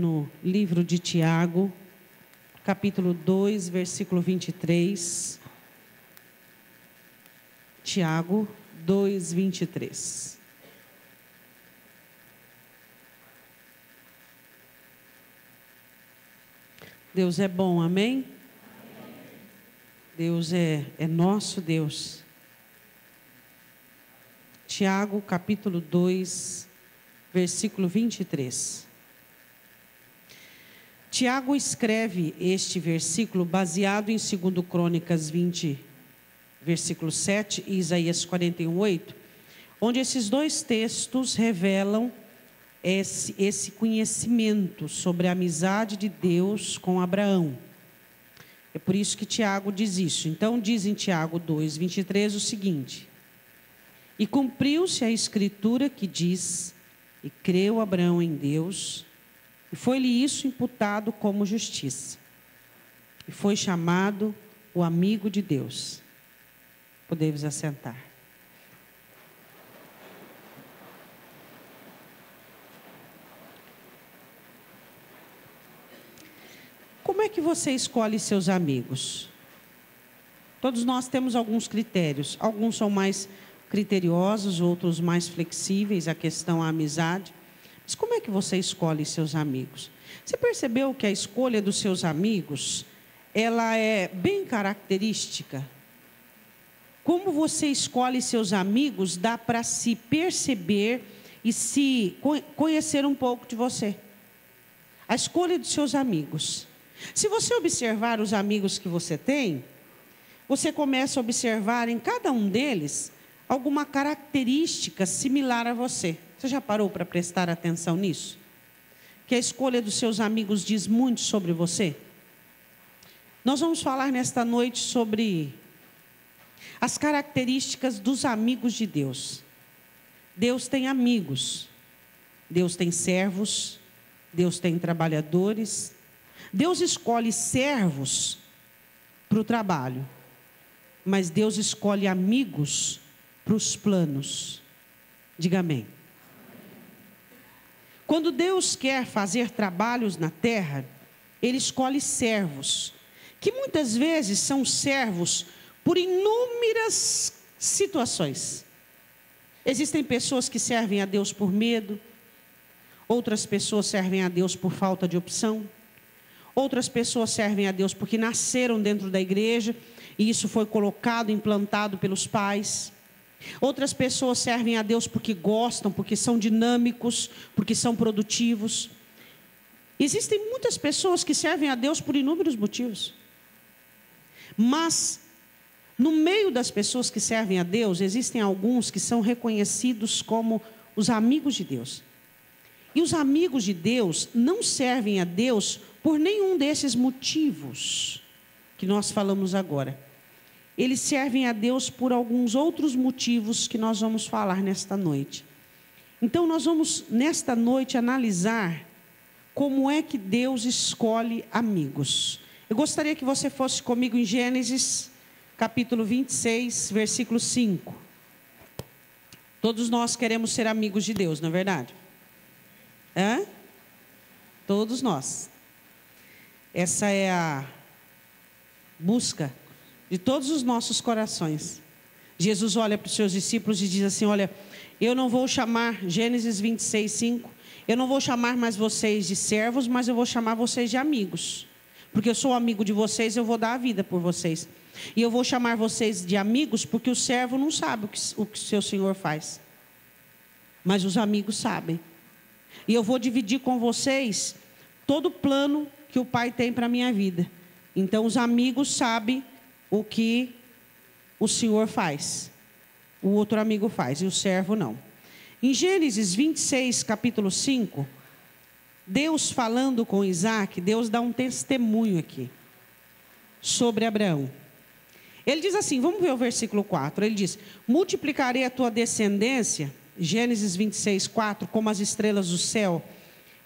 No livro de Tiago, capítulo 2, versículo 23. Tiago 2, 23. Deus é bom, amém? Deus é nosso Deus. Tiago, capítulo 2, versículo 23. Tiago escreve este versículo baseado em 2 Crônicas 20, versículo 7 e Isaías 41, 8, onde esses dois textos revelam esse conhecimento sobre a amizade de Deus com Abraão. É por isso que Tiago diz isso. Então diz em Tiago 2, 23 o seguinte: e cumpriu-se a escritura que diz, e creu Abraão em Deus, e foi-lhe isso imputado como justiça, e foi chamado o amigo de Deus. Podemos assentar. Como é que você escolhe seus amigos? Todos nós temos alguns critérios. Alguns são mais criteriosos, outros mais flexíveis, a questão a amizade. Mas como é que você escolhe seus amigos? Você percebeu que a escolha dos seus amigos, ela é bem característica? Como você escolhe seus amigos, dá para se perceber e se conhecer um pouco de você. A escolha dos seus amigos. Se você observar os amigos que você tem, você começa a observar em cada um deles alguma característica similar a você. Você já parou para prestar atenção nisso? Que a escolha dos seus amigos diz muito sobre você? Nós vamos falar nesta noite sobre as características dos amigos de Deus. Deus tem amigos, Deus tem servos, Deus tem trabalhadores. Deus escolhe servos para o trabalho, mas Deus escolhe amigos para os planos. Diga amém. Quando Deus quer fazer trabalhos na terra, Ele escolhe servos, que muitas vezes são servos por inúmeras situações. Existem pessoas que servem a Deus por medo, outras pessoas servem a Deus por falta de opção, outras pessoas servem a Deus porque nasceram dentro da igreja e isso foi colocado, implantado pelos pais. Outras pessoas servem a Deus porque gostam, porque são dinâmicos, porque são produtivos. Existem muitas pessoas que servem a Deus por inúmeros motivos. Mas, no meio das pessoas que servem a Deus, existem alguns que são reconhecidos como os amigos de Deus. E os amigos de Deus não servem a Deus por nenhum desses motivos que nós falamos agora. Eles servem a Deus por alguns outros motivos que nós vamos falar nesta noite. Então nós vamos nesta noite analisar como é que Deus escolhe amigos. Eu gostaria que você fosse comigo em Gênesis, capítulo 26, versículo 5. Todos nós queremos ser amigos de Deus, não é verdade? Todos nós. Essa é a busca de todos os nossos corações. Jesus olha para os seus discípulos e diz assim: olha, eu não vou chamar, Gênesis 26, 5, eu não vou chamar mais vocês de servos, mas eu vou chamar vocês de amigos. Porque eu sou amigo de vocês, eu vou dar a vida por vocês. E eu vou chamar vocês de amigos, porque o servo não sabe o que seu senhor faz. Mas os amigos sabem. E eu vou dividir com vocês todo o plano que o Pai tem para a minha vida. Então os amigos sabem o que o Senhor faz. O outro amigo faz e o servo não. Em Gênesis 26, capítulo 5, Deus falando com Isaac, Deus dá um testemunho aqui sobre Abraão. Ele diz assim, vamos ver o versículo 4. Ele diz: multiplicarei a tua descendência, Gênesis 26, 4, como as estrelas do céu,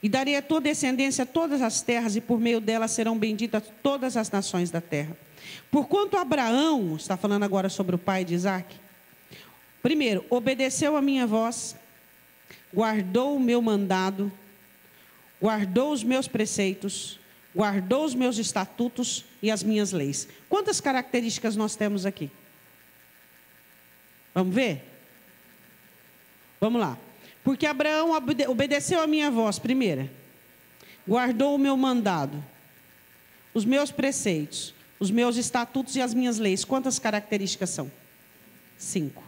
e darei a tua descendência a todas as terras, e por meio dela serão benditas todas as nações da terra. Porquanto Abraão, está falando agora sobre o pai de Isaac, primeiro, obedeceu a minha voz, guardou o meu mandado, guardou os meus preceitos, guardou os meus estatutos e as minhas leis. Quantas características nós temos aqui? Vamos ver? Vamos lá. Porque Abraão obedeceu a minha voz, primeira. Guardou o meu mandado, os meus preceitos, os meus estatutos e as minhas leis. Quantas características são? 5.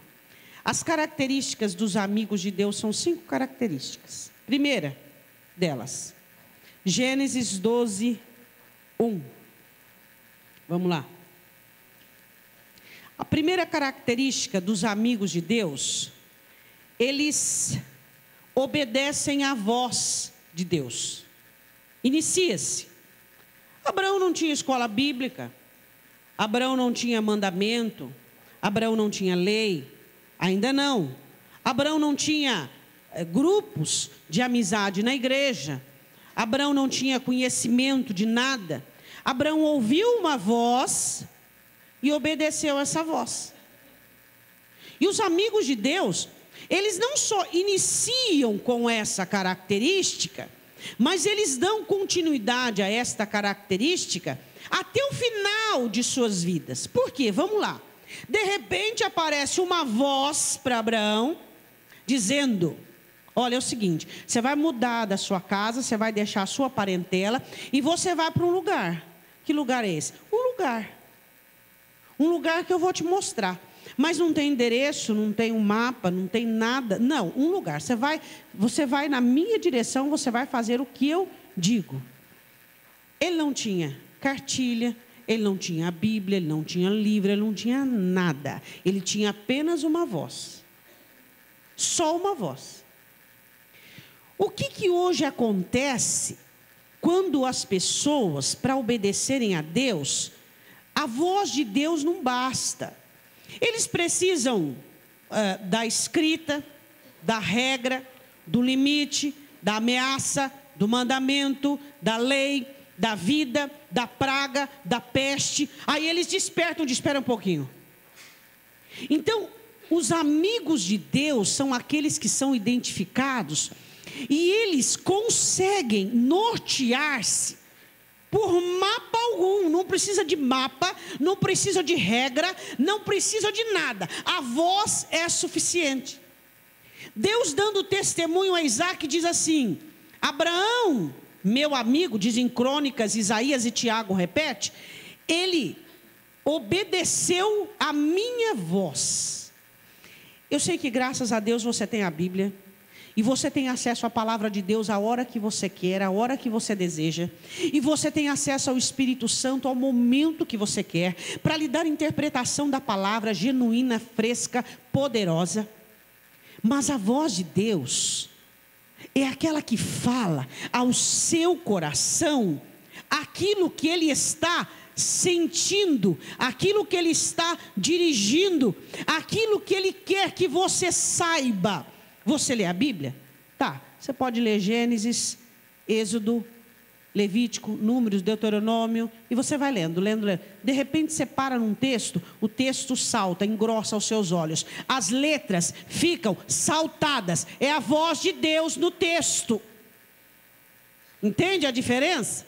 As características dos amigos de Deus são 5 características. Primeira delas, Gênesis 12, 1. Vamos lá. A primeira característica dos amigos de Deus, eles obedecem à voz de Deus. Inicia-se. Abraão não tinha escola bíblica, Abraão não tinha mandamento, Abraão não tinha lei, ainda não. Abraão não tinha grupos de amizade na igreja, Abraão não tinha conhecimento de nada. Abraão ouviu uma voz e obedeceu essa voz. E os amigos de Deus, eles não só iniciam com essa característica, mas eles dão continuidade a esta característica até o final de suas vidas. Por quê? Vamos lá. De repente aparece uma voz para Abraão, dizendo: olha, é o seguinte, você vai mudar da sua casa, você vai deixar a sua parentela e você vai para um lugar. Que lugar é esse? Um lugar que eu vou te mostrar. Mas não tem endereço, não tem um mapa, não tem nada. Não, um lugar. Você vai na minha direção, você vai fazer o que eu digo. Ele não tinha cartilha, ele não tinha a Bíblia, ele não tinha livro, ele não tinha nada. Ele tinha apenas uma voz. Só uma voz. O que hoje acontece quando as pessoas, para obedecerem a Deus, a voz de Deus não basta. Eles precisam da escrita, da regra, do limite, da ameaça, do mandamento, da lei, da vida, da praga, da peste. Aí eles despertam, espera um pouquinho. Então, os amigos de Deus são aqueles que são identificados e eles conseguem nortear-se por mapa algum. Não precisa de mapa, não precisa de regra, não precisa de nada. A voz é suficiente. Deus dando testemunho a Isaac diz assim: Abraão, meu amigo, diz em Crônicas, Isaías e Tiago repete, ele obedeceu a minha voz. Eu sei que graças a Deus você tem a Bíblia. E você tem acesso à palavra de Deus a hora que você quer, a hora que você deseja. E você tem acesso ao Espírito Santo ao momento que você quer, para lhe dar interpretação da palavra genuína, fresca, poderosa. Mas a voz de Deus é aquela que fala ao seu coração aquilo que Ele está sentindo, aquilo que Ele está dirigindo, aquilo que Ele quer que você saiba. Você lê a Bíblia? Tá, você pode ler Gênesis, Êxodo, Levítico, Números, Deuteronômio, e você vai lendo. De repente você para num texto, o texto salta, engrossa aos seus olhos. As letras ficam saltadas, é a voz de Deus no texto. Entende a diferença?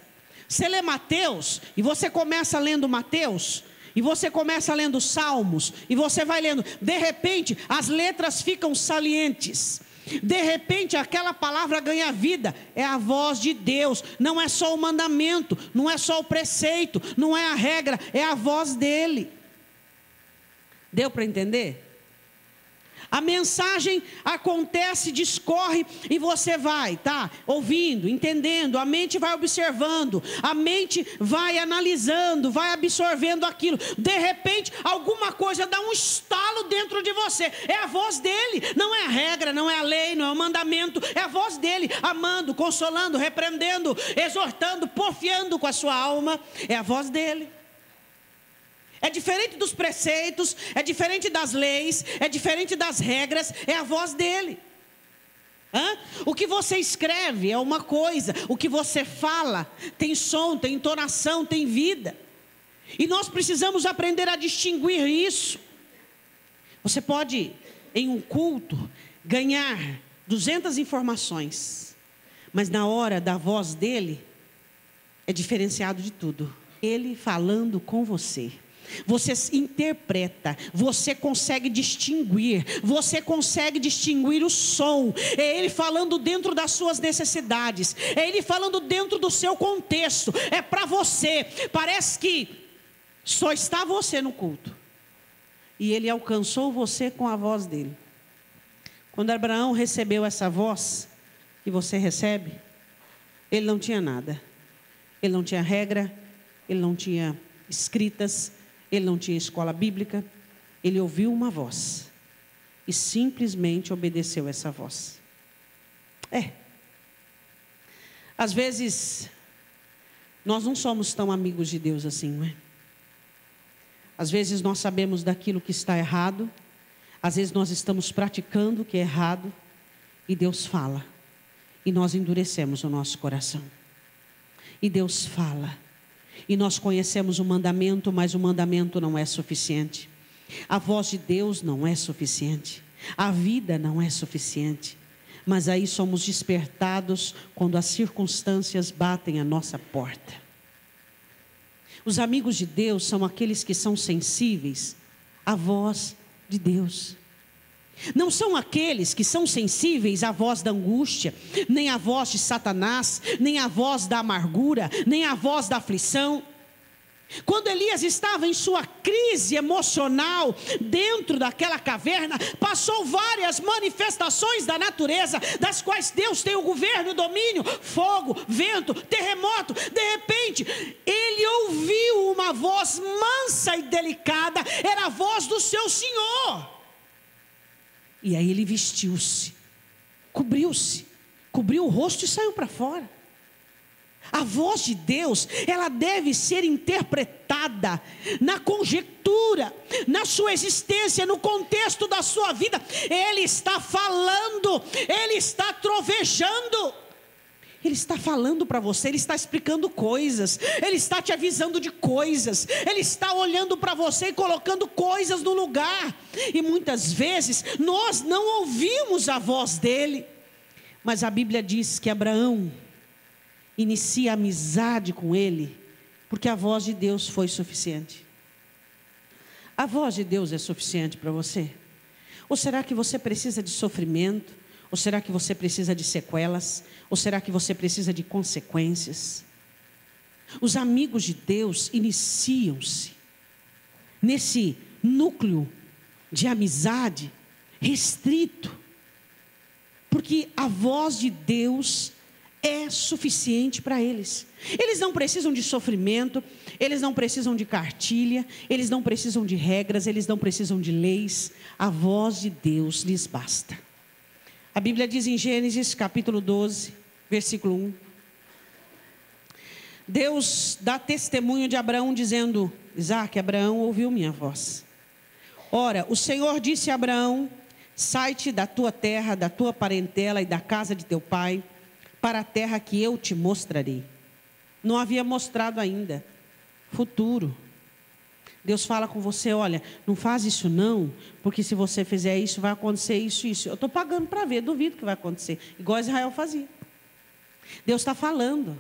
Você lê Mateus, e você começa lendo Mateus, e você começa lendo Salmos, e você vai lendo, de repente as letras ficam salientes, de repente aquela palavra ganha vida, é a voz de Deus, não é só o mandamento, não é só o preceito, não é a regra, é a voz dele. Deu para entender? A mensagem acontece, discorre e você vai, ouvindo, entendendo, a mente vai observando, a mente vai analisando, vai absorvendo aquilo. De repente, alguma coisa dá um estalo dentro de você. É a voz dele, não é a regra, não é a lei, não é o mandamento, é a voz dele, amando, consolando, repreendendo, exortando, porfiando com a sua alma. É a voz dele. É diferente dos preceitos, é diferente das leis, é diferente das regras, é a voz dele. O que você escreve é uma coisa, o que você fala tem som, tem entonação, tem vida. E nós precisamos aprender a distinguir isso. Você pode, em um culto, ganhar 200 informações, Mas na hora da voz dele, é diferenciado de tudo. Ele falando com você. Você interpreta, você consegue distinguir o som. É Ele falando dentro das suas necessidades, é Ele falando dentro do seu contexto, é para você. Parece que só está você no culto, e Ele alcançou você com a voz dele. Quando Abraão recebeu essa voz que você recebe, ele não tinha nada, ele não tinha regra, ele não tinha escritas, ele não tinha escola bíblica. Ele ouviu uma voz e simplesmente obedeceu essa voz. Às vezes nós não somos tão amigos de Deus assim, não é? Às vezes nós sabemos daquilo que está errado, às vezes nós estamos praticando o que é errado, e Deus fala, e nós endurecemos o nosso coração. E Deus fala, e nós conhecemos o mandamento, mas o mandamento não é suficiente. A voz de Deus não é suficiente. A vida não é suficiente. Mas aí somos despertados quando as circunstâncias batem à nossa porta. Os amigos de Deus são aqueles que são sensíveis à voz de Deus. Não são aqueles que são sensíveis à voz da angústia, nem à voz de Satanás, nem à voz da amargura, nem à voz da aflição. Quando Elias estava em sua crise emocional, dentro daquela caverna, passou várias manifestações da natureza, das quais Deus tem o governo, o domínio: fogo, vento, terremoto. De repente, ele ouviu uma voz mansa e delicada, era a voz do seu Senhor. E aí ele vestiu-se, cobriu-se, cobriu o rosto e saiu para fora. A voz de Deus, ela deve ser interpretada na conjectura, na sua existência, no contexto da sua vida. Ele está falando, ele está trovejando, ele está falando para você, ele está explicando coisas, ele está te avisando de coisas, ele está olhando para você e colocando coisas no lugar. E muitas vezes nós não ouvimos a voz dele, mas a Bíblia diz que Abraão inicia amizade com ele, porque a voz de Deus foi suficiente. A voz de Deus é suficiente para você? Ou será que você precisa de sofrimento? Ou será que você precisa de sequelas? Ou será que você precisa de consequências? Os amigos de Deus iniciam-se nesse núcleo de amizade restrito, porque a voz de Deus é suficiente para eles. Eles não precisam de sofrimento, eles não precisam de cartilha, eles não precisam de regras, eles não precisam de leis. A voz de Deus lhes basta. A Bíblia diz em Gênesis capítulo 12, versículo 1. Deus dá testemunho de Abraão dizendo: Isaque, Abraão ouviu minha voz. Ora, o Senhor disse a Abraão: sai-te da tua terra, da tua parentela e da casa de teu pai, para a terra que eu te mostrarei. Não havia mostrado ainda, futuro. Deus fala com você: olha, não faz isso não, porque se você fizer isso, vai acontecer isso e isso. Eu estou pagando para ver, duvido que vai acontecer. Igual Israel fazia. Deus está falando,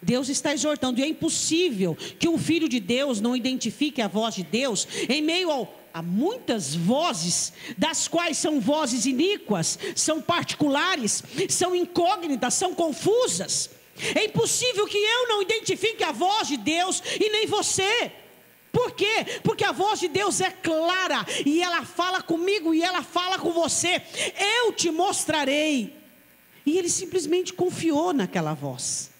Deus está exortando, e é impossível que um filho de Deus não identifique a voz de Deus em meio a muitas vozes, das quais são vozes iníquas, são particulares, são incógnitas, são confusas. É impossível que eu não identifique a voz de Deus e nem você. Por quê? Porque a voz de Deus é clara, e ela fala comigo e ela fala com você: eu te mostrarei. E ele simplesmente confiou naquela voz.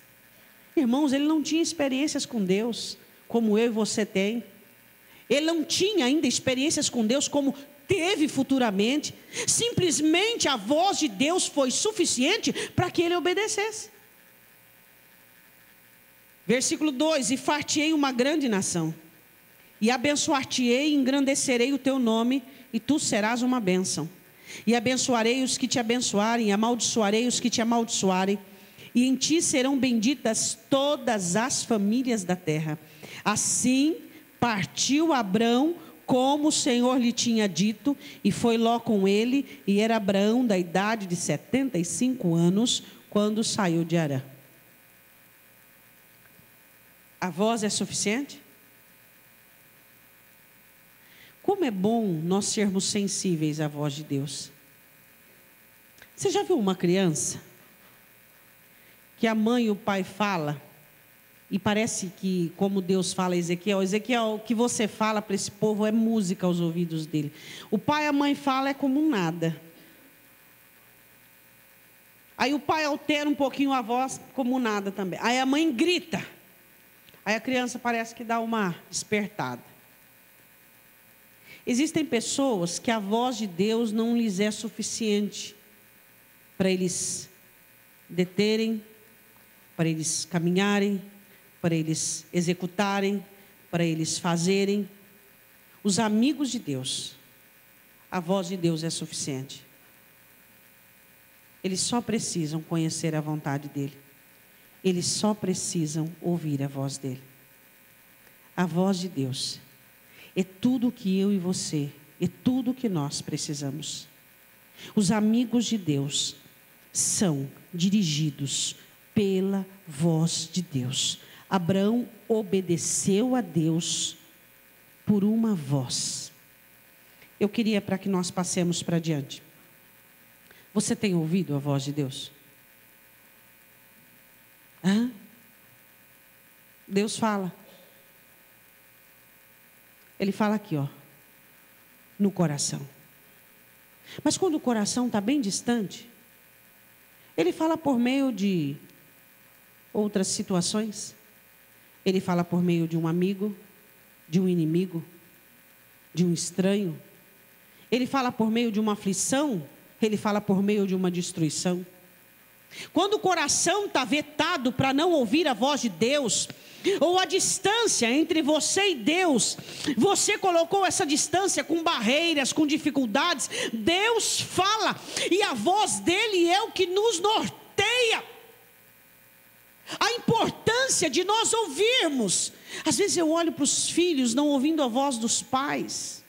Irmãos, ele não tinha experiências com Deus como eu e você tem. Ele não tinha ainda experiências com Deus como teve futuramente. Simplesmente a voz de Deus foi suficiente para que ele obedecesse. Versículo 2: e far-te-ei uma grande nação, e abençoar-te-ei, e engrandecerei o teu nome, e tu serás uma bênção. E abençoarei os que te abençoarem, e amaldiçoarei os que te amaldiçoarem, e em ti serão benditas todas as famílias da terra. Assim partiu Abrão, como o Senhor lhe tinha dito, e foi Ló com ele, e era Abraão da idade de 75 anos, quando saiu de Harã. A voz é suficiente? Como é bom nós sermos sensíveis à voz de Deus. Você já viu uma criança que a mãe e o pai falam e parece que, como Deus fala a Ezequiel, Ezequiel, o que você fala para esse povo é música aos ouvidos dele. O pai e a mãe falam é como nada. Aí o pai altera um pouquinho a voz, como nada também. Aí a mãe grita. Aí a criança parece que dá uma despertada. Existem pessoas que a voz de Deus não lhes é suficiente para eles deterem, para eles caminharem, para eles executarem, para eles fazerem. Os amigos de Deus, a voz de Deus é suficiente. Eles só precisam conhecer a vontade dEle. Eles só precisam ouvir a voz dEle. A voz de Deus é tudo que eu e você, é tudo que nós precisamos. Os amigos de Deus são dirigidos pela voz de Deus. Abraão obedeceu a Deus por uma voz. Eu queria para que nós passemos para diante. Você tem ouvido a voz de Deus? Hã? Deus fala. Ele fala aqui, ó, no coração. Mas quando o coração está bem distante, ele fala por meio de outras situações. Ele fala por meio de um amigo, de um inimigo, de um estranho. Ele fala por meio de uma aflição, ele fala por meio de uma destruição. Quando o coração está vetado para não ouvir a voz de Deus, ou a distância entre você e Deus, você colocou essa distância com barreiras, com dificuldades. Deus fala e a voz dele é o que nos norteia. A importância de nós ouvirmos. Às vezes eu olho para os filhos não ouvindo a voz dos pais,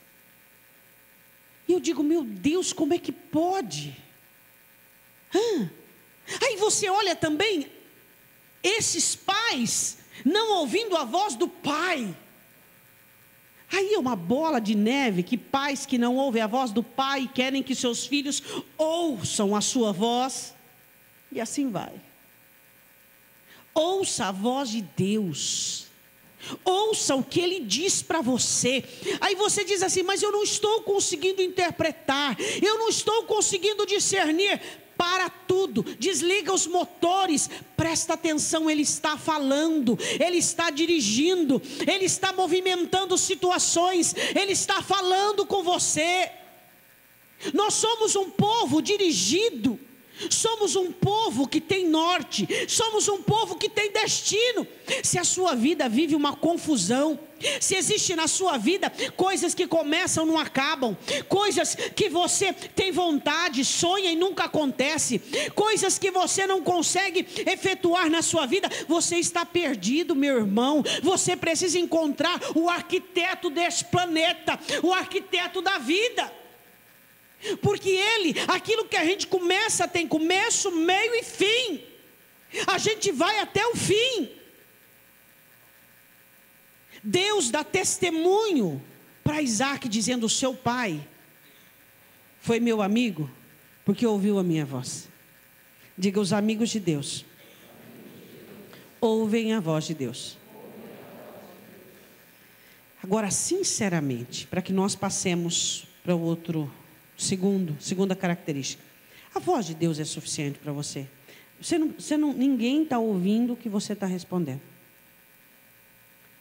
e eu digo, meu Deus, como é que pode? Aí você olha também esses pais não ouvindo a voz do pai. Aí é uma bola de neve, que pais que não ouvem a voz do pai querem que seus filhos ouçam a sua voz, e assim vai. Ouça a voz de Deus, ouça o que Ele diz para você. Aí você diz assim, mas eu não estou conseguindo interpretar, eu não estou conseguindo discernir. Para tudo, desliga os motores, presta atenção, Ele está falando, Ele está dirigindo, Ele está movimentando situações, Ele está falando com você. Nós somos um povo dirigido, somos um povo que tem norte, somos um povo que tem destino. Se a sua vida vive uma confusão, se existe na sua vida coisas que começam e não acabam, coisas que você tem vontade, sonha e nunca acontece, coisas que você não consegue efetuar na sua vida, você está perdido, meu irmão. Você precisa encontrar o arquiteto desse planeta, o arquiteto da vida. Porque Ele, aquilo que a gente começa, tem começo, meio e fim. A gente vai até o fim. Deus dá testemunho para Isaac, dizendo, o seu pai foi meu amigo, porque ouviu a minha voz. Diga, os amigos de Deus ouvem a voz de Deus. Agora, sinceramente, para que nós passemos para o outro segunda característica. A voz de Deus é suficiente para você? Ninguém está ouvindo o que você está respondendo.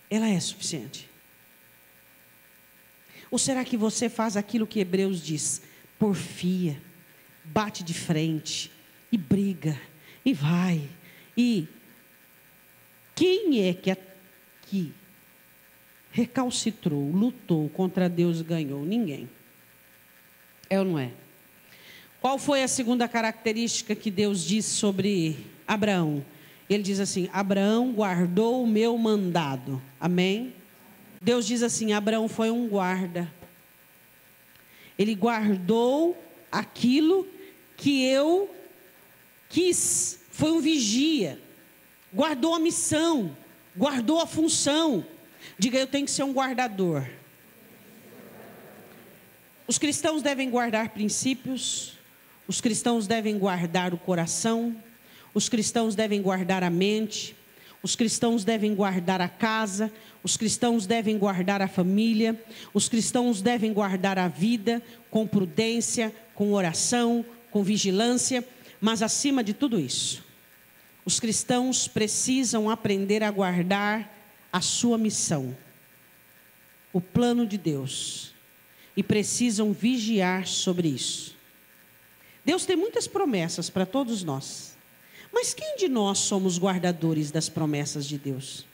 Ela é suficiente? Ou será que você faz aquilo que Hebreus diz? Porfia, bate de frente, e briga, e vai. E quem é que recalcitrou, lutou contra Deus e ganhou? Ninguém. É ou não é? Qual foi a segunda característica que Deus disse sobre Abraão? Ele diz assim, Abraão guardou o meu mandado. Amém? Deus diz assim, Abraão foi um guarda. Ele guardou aquilo que eu foi um vigia, guardou a missão, guardou a função. Diga, eu tenho que ser um guardador. Os cristãos devem guardar princípios, os cristãos devem guardar o coração, os cristãos devem guardar a mente, os cristãos devem guardar a casa, os cristãos devem guardar a família, os cristãos devem guardar a vida com prudência, com oração, com vigilância, mas acima de tudo isso, os cristãos precisam aprender a guardar a sua missão, o plano de Deus, e precisam vigiar sobre isso. Deus tem muitas promessas para todos nós, mas quem de nós somos guardadores das promessas de Deus?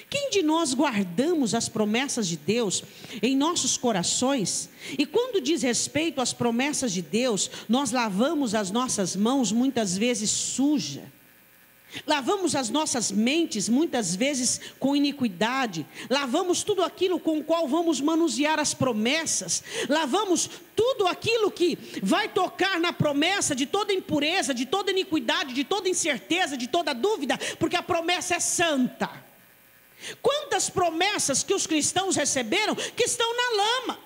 Quem de nós guardamos as promessas de Deus em nossos corações? E quando diz respeito às promessas de Deus, nós lavamos as nossas mãos muitas vezes sujas. Lavamos as nossas mentes muitas vezes com iniquidade. Lavamos tudo aquilo com o qual vamos manusear as promessas. Lavamos tudo aquilo que vai tocar na promessa de toda impureza, de toda iniquidade, de toda incerteza, de toda dúvida, porque a promessa é santa. Quantas promessas que os cristãos receberam que estão na lama,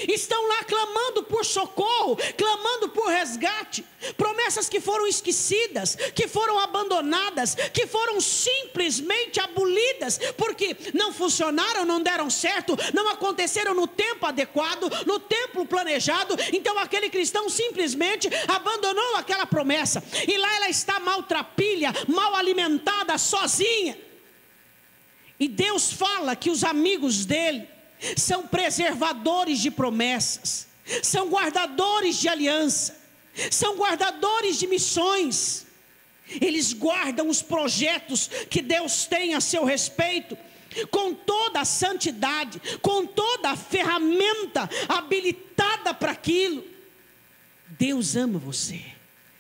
estão lá clamando por socorro, clamando por resgate, promessas que foram esquecidas, que foram abandonadas, que foram simplesmente abolidas, porque não funcionaram, não deram certo, não aconteceram no tempo adequado, no tempo planejado. Então aquele cristão simplesmente abandonou aquela promessa, e lá ela está maltrapilha, mal alimentada, sozinha. E Deus fala que os amigos dele são preservadores de promessas, são guardadores de aliança, são guardadores de missões. Eles guardam os projetos que Deus tem a seu respeito, com toda a santidade, com toda a ferramenta habilitada para aquilo. Deus ama você.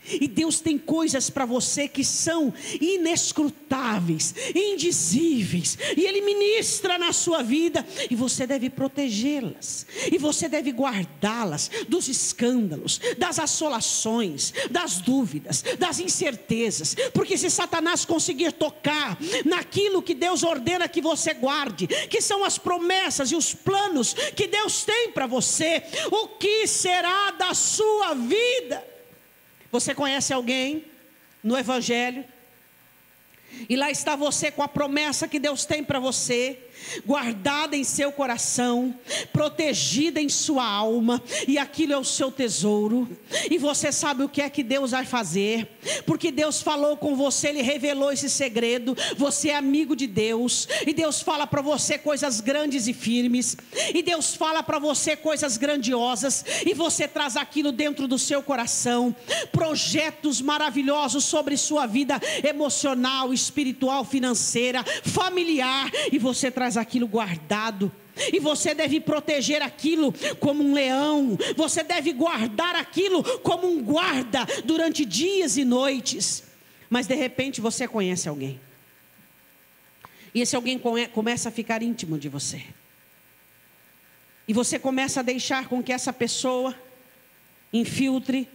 E Deus tem coisas para você que são inescrutáveis, indizíveis, e Ele ministra na sua vida, e você deve protegê-las, e você deve guardá-las dos escândalos, das assolações, das dúvidas, das incertezas, porque se Satanás conseguir tocar naquilo que Deus ordena que você guarde, que são as promessas e os planos que Deus tem para você, o que será da sua vida? Você conhece alguém no Evangelho, e lá está você com a promessa que Deus tem para você, guardada em seu coração, protegida em sua alma, e aquilo é o seu tesouro, e você sabe o que é que Deus vai fazer, porque Deus falou com você, Ele revelou esse segredo. Você é amigo de Deus, e Deus fala para você coisas grandes e firmes, e Deus fala para você coisas grandiosas, e você traz aquilo dentro do seu coração, projetos maravilhosos sobre sua vida emocional, espiritual, financeira, familiar, e você traz aquilo guardado, e você deve proteger aquilo como um leão, você deve guardar aquilo como um guarda durante dias e noites. Mas de repente você conhece alguém, e esse alguém começa a ficar íntimo de você, e você começa a deixar com que essa pessoa infiltre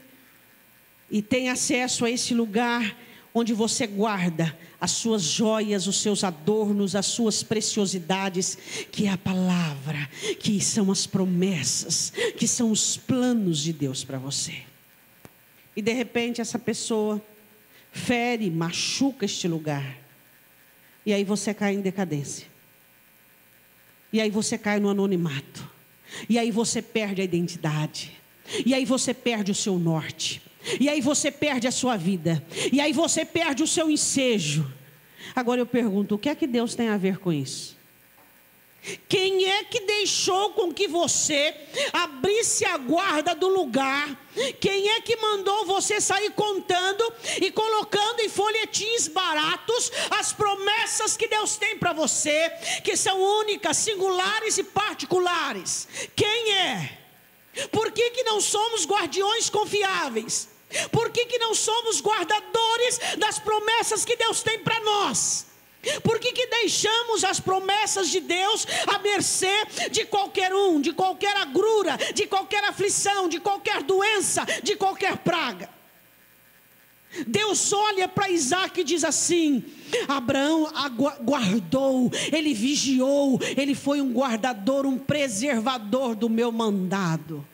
e tenha acesso a esse lugar onde você guarda as suas joias, os seus adornos, as suas preciosidades, que é a palavra, que são as promessas, que são os planos de Deus para você. E de repente essa pessoa fere, machuca este lugar, e aí você cai em decadência, e aí você cai no anonimato, e aí você perde a identidade, e aí você perde o seu norte, e aí você perde a sua vida, e aí você perde o seu ensejo. Agora eu pergunto, o que é que Deus tem a ver com isso? Quem é que deixou com que você abrisse a guarda do lugar? Quem é que mandou você sair contando e colocando em folhetins baratos as promessas que Deus tem para você, que são únicas, singulares e particulares? Quem é? Por que não somos guardiões confiáveis? Por que não somos guardadores das promessas que Deus tem para nós? Por que deixamos as promessas de Deus à mercê de qualquer um, de qualquer agrura, de qualquer aflição, de qualquer doença, de qualquer praga? Deus olha para Isaac e diz assim: Abraão guardou, ele vigiou, ele foi um guardador, um preservador do meu mandado.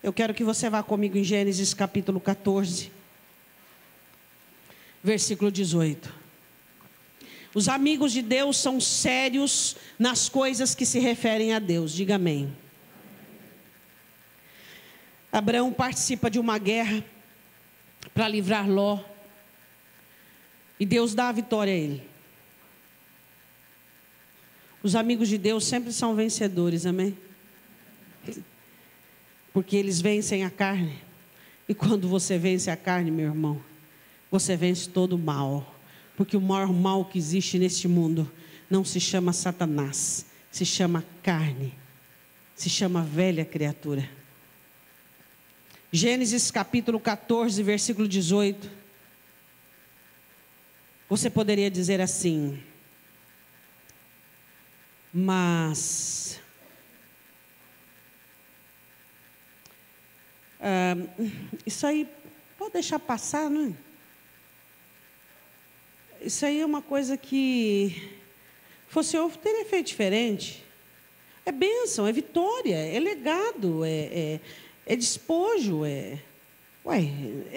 Eu quero que você vá comigo em Gênesis capítulo 14, versículo 18. Os amigos de Deus são sérios nas coisas que se referem a Deus. Diga amém. Abraão participa de uma guerra para livrar Ló, e Deus dá a vitória a ele. Os amigos de Deus sempre são vencedores, amém? Porque eles vencem a carne. E quando você vence a carne, meu irmão, você vence todo o mal. Porque o maior mal que existe neste mundo não se chama Satanás, se chama carne, se chama velha criatura. Gênesis capítulo 14, versículo 18. Você poderia dizer assim: mas isso aí pode deixar passar, não é? Isso aí é uma coisa que fosse eu teria feito diferente. É bênção, é vitória, é legado, é despojo, é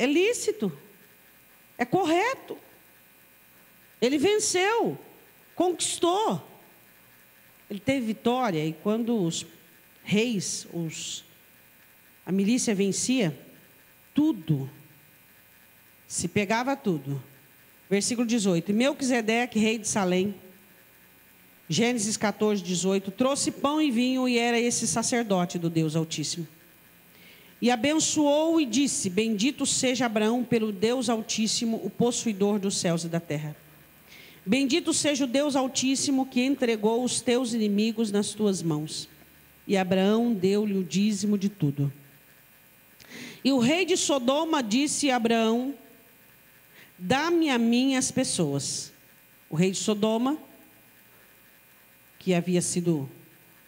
lícito, é correto. Ele venceu, conquistou, ele teve vitória. E quando os reis, a milícia vencia, tudo, se pegava tudo. Versículo 18: Melquisedeque, rei de Salém, Gênesis 14, 18, trouxe pão e vinho, e era esse sacerdote do Deus Altíssimo. E abençoou e disse: Bendito seja Abraão pelo Deus Altíssimo, o possuidor dos céus e da terra. Bendito seja o Deus Altíssimo, que entregou os teus inimigos nas tuas mãos. E Abraão deu-lhe o dízimo de tudo. E o rei de Sodoma disse a Abraão: Dá-me a mim as pessoas. O rei de Sodoma, que havia sido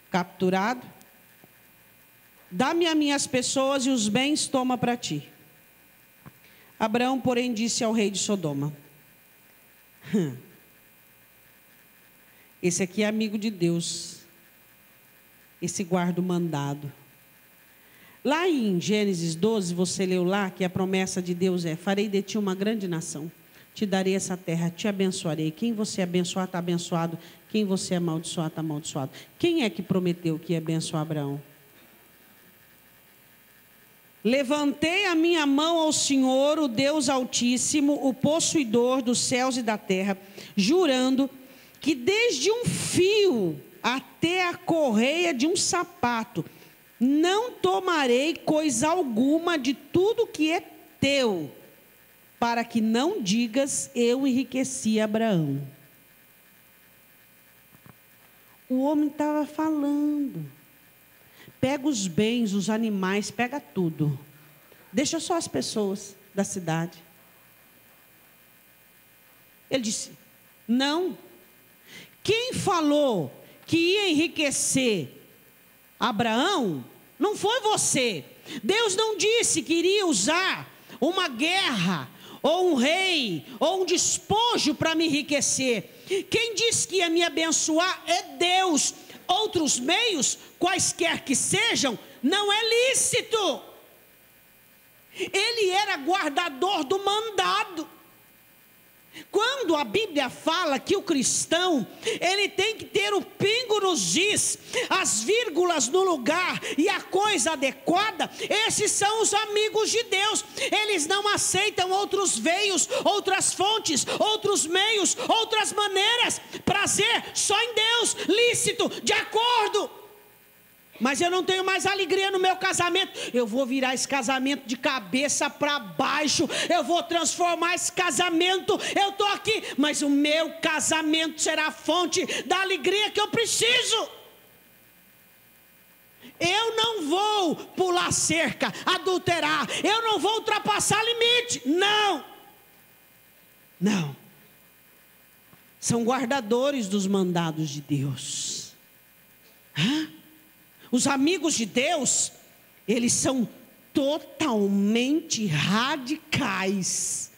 capturado: Dá-me a mim as pessoas e os bens toma para ti. Abraão, porém, disse ao rei de Sodoma: Esse aqui é amigo de Deus, esse guarda o mandado. Lá em Gênesis 12, você leu lá que a promessa de Deus é: farei de ti uma grande nação, te darei essa terra, te abençoarei. Quem você abençoar está abençoado, quem você amaldiçoar está amaldiçoado. Quem é que prometeu que ia abençoar Abraão? Levantei a minha mão ao Senhor, o Deus Altíssimo, o possuidor dos céus e da terra, jurando que desde um fio até a correia de um sapato não tomarei coisa alguma de tudo que é teu, para que não digas: eu enriqueci Abraão. O homem estava falando: pega os bens, os animais, pega tudo, deixa só as pessoas da cidade. Ele disse: não. Quem falou que ia enriquecer Abraão não foi você. Deus não disse que iria usar uma guerra, ou um rei, ou um despojo para me enriquecer. Quem disse que ia me abençoar é Deus. Outros meios, quaisquer que sejam, não é lícito. Ele era guardador do mandado. Quando a Bíblia fala que o cristão, ele tem que ter o pingo nos is, as vírgulas no lugar e a coisa adequada, esses são os amigos de Deus. Eles não aceitam outros veios, outras fontes, outros meios, outras maneiras. Prazer só em Deus, lícito, de acordo. Mas eu não tenho mais alegria no meu casamento. Eu vou virar esse casamento de cabeça para baixo. Eu vou transformar esse casamento. Eu estou aqui, mas o meu casamento será a fonte da alegria que eu preciso. Eu não vou pular cerca, adulterar. Eu não vou ultrapassar limite. Não. Não. São guardadores dos mandados de Deus. Os amigos de Deus, eles são totalmente radicais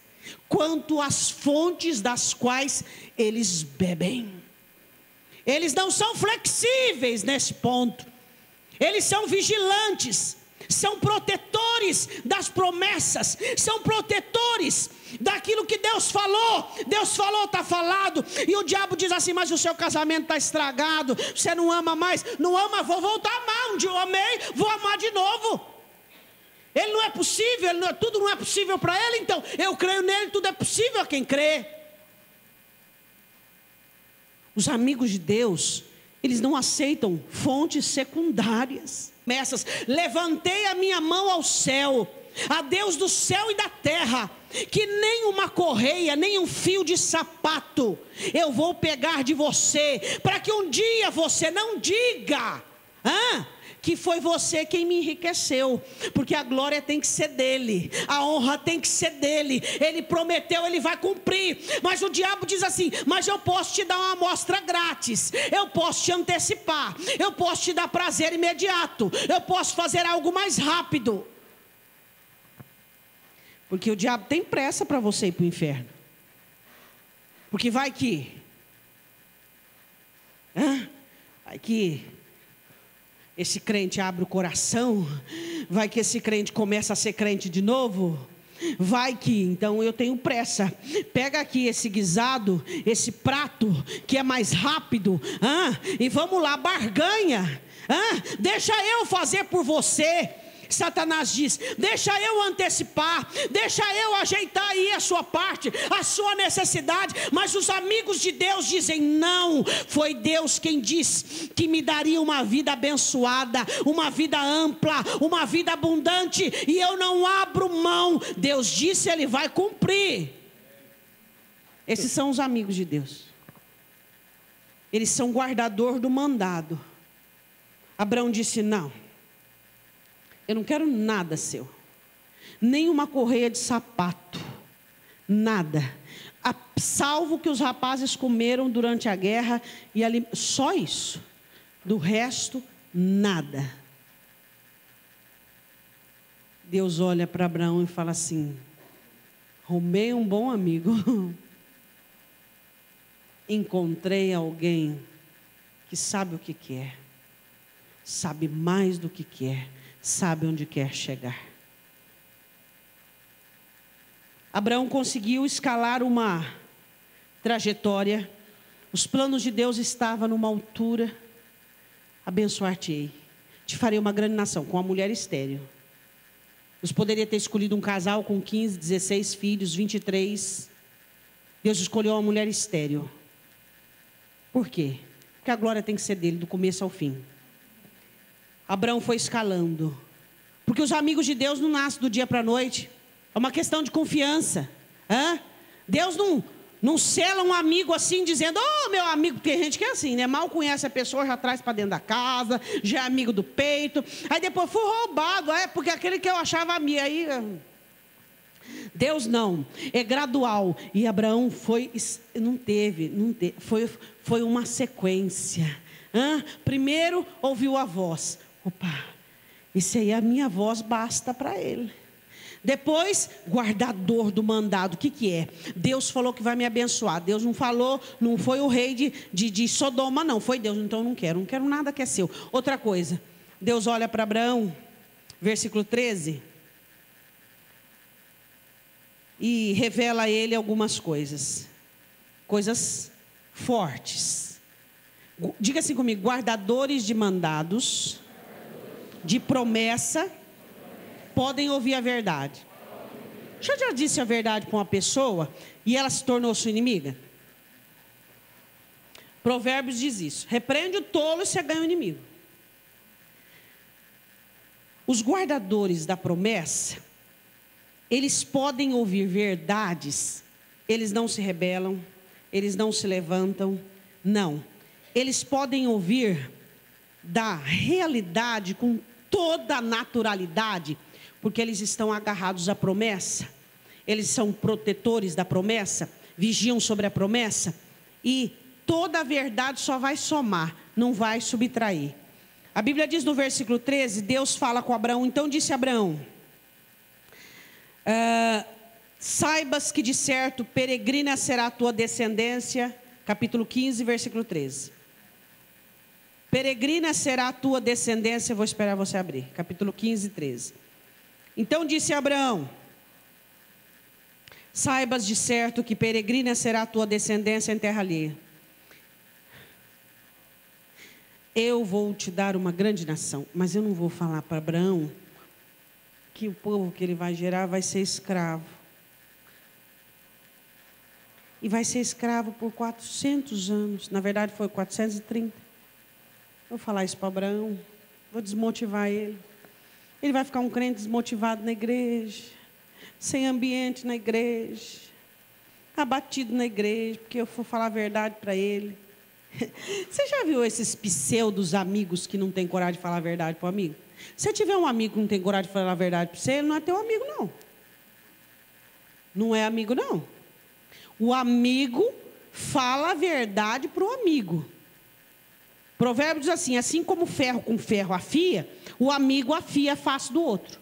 quanto às fontes das quais eles bebem. Eles não são flexíveis nesse ponto. Eles são vigilantes, são protetores das promessas, são protetores daquilo que Deus falou. Deus falou, está falado. E o diabo diz assim: mas o seu casamento está estragado, você não ama mais. Não ama, vou voltar a amar. Um dia eu amei, vou amar de novo. Ele não é possível, tudo não é possível para ele. Então eu creio nele, tudo é possível a quem crê. Os amigos de Deus, eles não aceitam fontes secundárias. Levantei a minha mão ao céu, a Deus do céu e da terra, que nem uma correia, nem um fio de sapato eu vou pegar de você, para que um dia você não diga que foi você quem me enriqueceu, porque a glória tem que ser dele, a honra tem que ser dele. Ele prometeu, ele vai cumprir. Mas o diabo diz assim: mas eu posso te dar uma amostra grátis, eu posso te antecipar, eu posso te dar prazer imediato, eu posso fazer algo mais rápido. Porque o diabo tem pressa para você ir para o inferno. Porque vai que esse crente abre o coração, vai que esse crente começa a ser crente de novo, vai que, então eu tenho pressa, pega aqui esse guisado, esse prato que é mais rápido, e vamos lá, barganha, deixa eu fazer por você. Satanás diz: deixa eu antecipar, deixa eu ajeitar aí a sua parte, a sua necessidade. Mas os amigos de Deus dizem: não, foi Deus quem disse que me daria uma vida abençoada, uma vida ampla, uma vida abundante, e eu não abro mão. Deus disse, ele vai cumprir. Esses são os amigos de Deus. Eles são guardador do mandado. Abraão disse: não, eu não quero nada seu, nem uma correia de sapato, nada, salvo que os rapazes comeram durante a guerra, e ali, só isso, do resto, nada. Deus olha para Abraão e fala assim: arrumei um bom amigo, encontrei alguém que sabe o que quer, sabe mais do que quer, sabe onde quer chegar. Abraão conseguiu escalar uma trajetória. Os planos de Deus estavam numa altura. Abençoar-te-ei, te farei uma grande nação, com uma mulher estéril. Deus poderia ter escolhido um casal com 15, 16 filhos, 23. Deus escolheu uma mulher estéril. Por quê? Porque a glória tem que ser dele, do começo ao fim. Abraão foi escalando, porque os amigos de Deus não nascem do dia para a noite, é uma questão de confiança. Deus não sela um amigo assim, dizendo: oh, meu amigo, porque tem gente que é assim, né? Mal conhece a pessoa, já traz para dentro da casa, já é amigo do peito, aí depois foi roubado, porque aquele que eu achava amigo, aí... Deus não, é gradual. E Abraão não teve, foi uma sequência. Primeiro ouviu a voz. Opa, isso aí, a minha voz basta para ele. Depois, guardador do mandado. O que é? Deus falou que vai me abençoar. Deus não falou, não foi o rei de Sodoma, não. Foi Deus, então não quero nada que é seu. Outra coisa, Deus olha para Abraão, versículo 13, e revela a ele algumas coisas fortes. Diga assim comigo: guardadores de mandados, de promessa, podem ouvir a verdade. Você já disse a verdade para uma pessoa e ela se tornou sua inimiga? Provérbios diz isso: repreende o tolo e você ganha o inimigo. Os guardadores da promessa, eles podem ouvir verdades, eles não se rebelam, eles não se levantam, não. Eles podem ouvir da realidade com toda a naturalidade, porque eles estão agarrados à promessa, eles são protetores da promessa, vigiam sobre a promessa, e toda a verdade só vai somar, não vai subtrair. A Bíblia diz no versículo 13, Deus fala com Abraão: então disse Abraão: Saibas que de certo peregrina será a tua descendência, capítulo 15, versículo 13. Peregrina será a tua descendência, vou esperar você abrir, capítulo 15, 13. Então disse Abraão: saibas de certo que peregrina será a tua descendência em terra alheia. Eu vou te dar uma grande nação, mas eu não vou falar para Abraão que o povo que ele vai gerar vai ser escravo. E vai ser escravo por 400 anos. Na verdade foi 430. Vou falar isso para Abraão. Vou desmotivar ele. Ele vai ficar um crente desmotivado na igreja. Sem ambiente na igreja. Abatido na igreja. Porque eu vou falar a verdade para ele. Você já viu esses pseudos amigos que não tem coragem de falar a verdade para o amigo? Se tiver um amigo que não tem coragem de falar a verdade para você, ele não é teu amigo, não. Não é amigo, não. O amigo fala a verdade para o amigo. Provérbio diz assim: assim como ferro com ferro afia, o amigo afia a face do outro.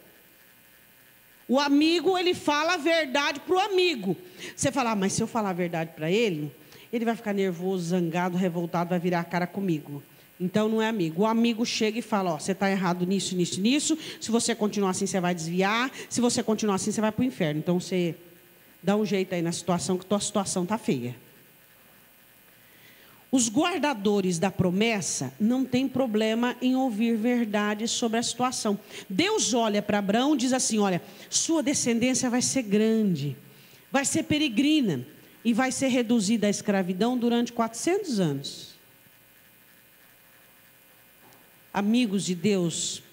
O amigo, ele fala a verdade para o amigo. Você fala, mas se eu falar a verdade para ele, ele vai ficar nervoso, zangado, revoltado, vai virar a cara comigo. Então não é amigo. O amigo chega e fala, ó, você está errado nisso, nisso, nisso. Se você continuar assim, você vai desviar. Se você continuar assim, você vai para o inferno. Então você dá um jeito aí na situação, que tua situação está feia. Os guardadores da promessa não têm problema em ouvir verdades sobre a situação. Deus olha para Abraão e diz assim, olha, sua descendência vai ser grande, vai ser peregrina e vai ser reduzida à escravidão durante 400 anos. Amigos de Deus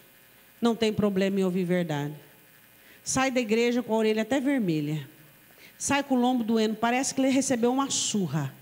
não tem problema em ouvir verdade. Sai da igreja com a orelha até vermelha. Sai com o lombo doendo, parece que ele recebeu uma surra.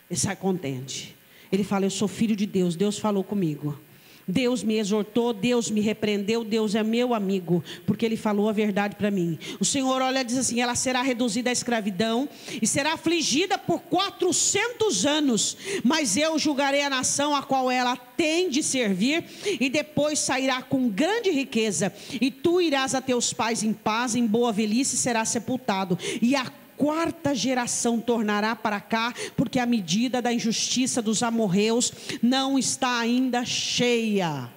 Ele sai contente. Ele fala, eu sou filho de Deus, Deus falou comigo. Deus me exortou, Deus me repreendeu, Deus é meu amigo, porque Ele falou a verdade para mim. O Senhor olha e diz assim, ela será reduzida à escravidão e será afligida por 400 anos, mas eu julgarei a nação a qual ela tem de servir, e depois sairá com grande riqueza, e tu irás a teus pais em paz, em boa velhice será sepultado, e a quarta geração tornará para cá, porque a medida da injustiça dos amorreus não está ainda cheia.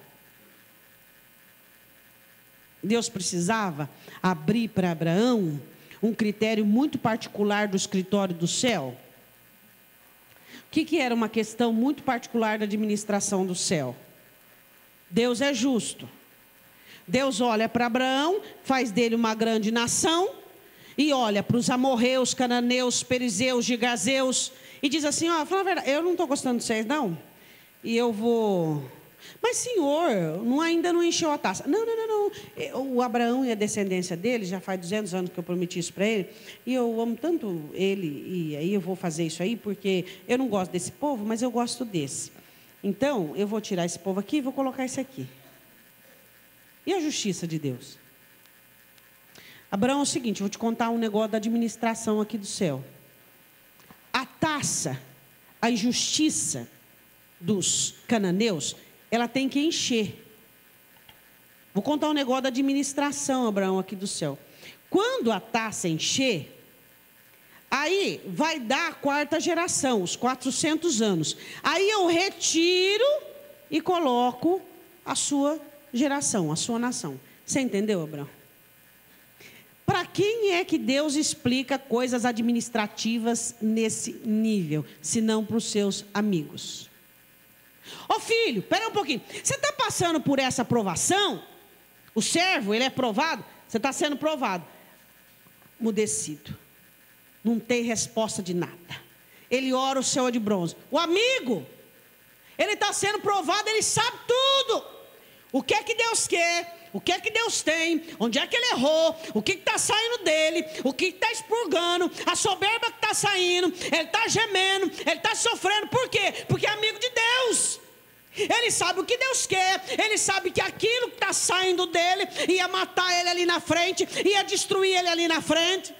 Deus precisava abrir para Abraão um critério muito particular do escritório do céu. O que era uma questão muito particular da administração do céu? Deus é justo. Deus olha para Abraão, faz dele uma grande nação, e olha para os amorreus, cananeus, perizeus, gigazeus, e diz assim, ó, fala a verdade, eu não estou gostando de vocês, não. E eu vou... Mas, Senhor, ainda não encheu a taça. Não. O Abraão e a descendência dele, já faz 200 anos que eu prometi isso para ele, e eu amo tanto ele, e aí eu vou fazer isso aí, porque eu não gosto desse povo, mas eu gosto desse. Então, eu vou tirar esse povo aqui e vou colocar esse aqui. E a justiça de Deus? Abraão, é o seguinte, eu vou te contar um negócio da administração aqui do céu. A taça, a injustiça dos cananeus, ela tem que encher. Vou contar um negócio da administração, Abraão, aqui do céu. Quando a taça encher, aí vai dar a quarta geração, os 400 anos. Aí eu retiro e coloco a sua geração, a sua nação. Você entendeu, Abraão? Para quem é que Deus explica coisas administrativas nesse nível, se não para os seus amigos? Ô filho, espera um pouquinho, você está passando por essa aprovação? O servo, ele é provado? Você está sendo provado. Mudecido, não tem resposta de nada. Ele ora o céu de bronze. O amigo, ele está sendo provado, ele sabe tudo. O que é que Deus quer? O que é que Deus tem? Onde é que ele errou? O que está saindo dele? O que está expurgando? A soberba que está saindo? Ele está gemendo? Ele está sofrendo? Por quê? Porque é amigo de Deus. Ele sabe o que Deus quer. Ele sabe que aquilo que está saindo dele ia matar ele ali na frente, ia destruir ele ali na frente.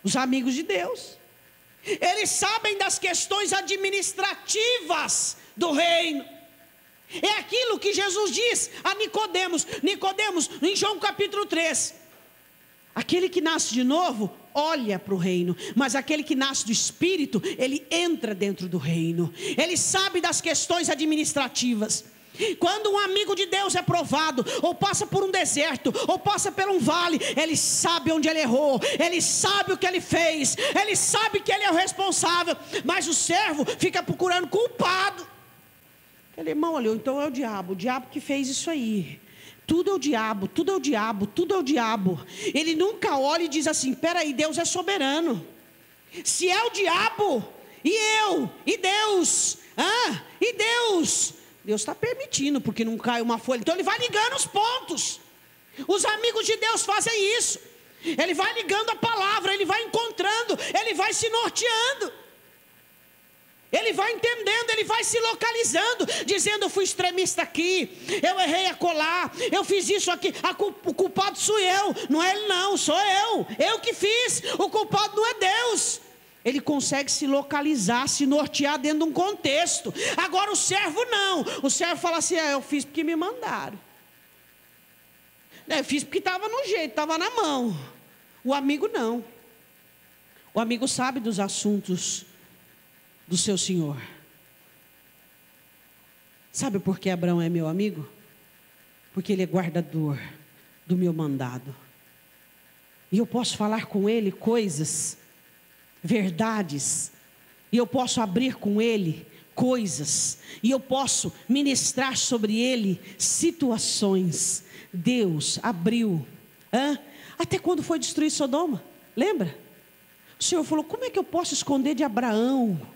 Os amigos de Deus, eles sabem das questões administrativas do reino. É aquilo que Jesus diz a Nicodemos. Nicodemos, em João capítulo 3. Aquele que nasce de novo, olha para o reino. Mas aquele que nasce do Espírito, ele entra dentro do reino. Ele sabe das questões administrativas. Quando um amigo de Deus é provado, ou passa por um deserto, ou passa por um vale, ele sabe onde ele errou, ele sabe o que ele fez, ele sabe que ele é o responsável. Mas o servo fica procurando culpado. Aquele irmão olhou, então é o diabo que fez isso aí. Tudo é o diabo, tudo é o diabo, tudo é o diabo. Ele nunca olha e diz assim: peraí, Deus é soberano. Se é o diabo, e eu, e Deus, e Deus está permitindo, porque não cai uma folha. Então ele vai ligando os pontos. Os amigos de Deus fazem isso. Ele vai ligando a palavra, ele vai encontrando, ele vai se norteando. Ele vai entendendo, ele vai se localizando, dizendo: eu fui extremista aqui, eu errei acolá, eu fiz isso aqui, o culpado sou eu, não é ele não, sou eu que fiz, o culpado não é Deus. Ele consegue se localizar, se nortear dentro de um contexto. Agora o servo não, o servo fala assim: eu fiz porque me mandaram, eu fiz porque estava no jeito, estava na mão. O amigo não, o amigo sabe dos assuntos do seu Senhor. Sabe por que Abraão é meu amigo? Porque ele é guardador do meu mandado. E eu posso falar com ele coisas, verdades. E eu posso abrir com ele coisas. E eu posso ministrar sobre ele situações. Deus abriu. Até quando foi destruir Sodoma? Lembra? O Senhor falou: como é que eu posso esconder de Abraão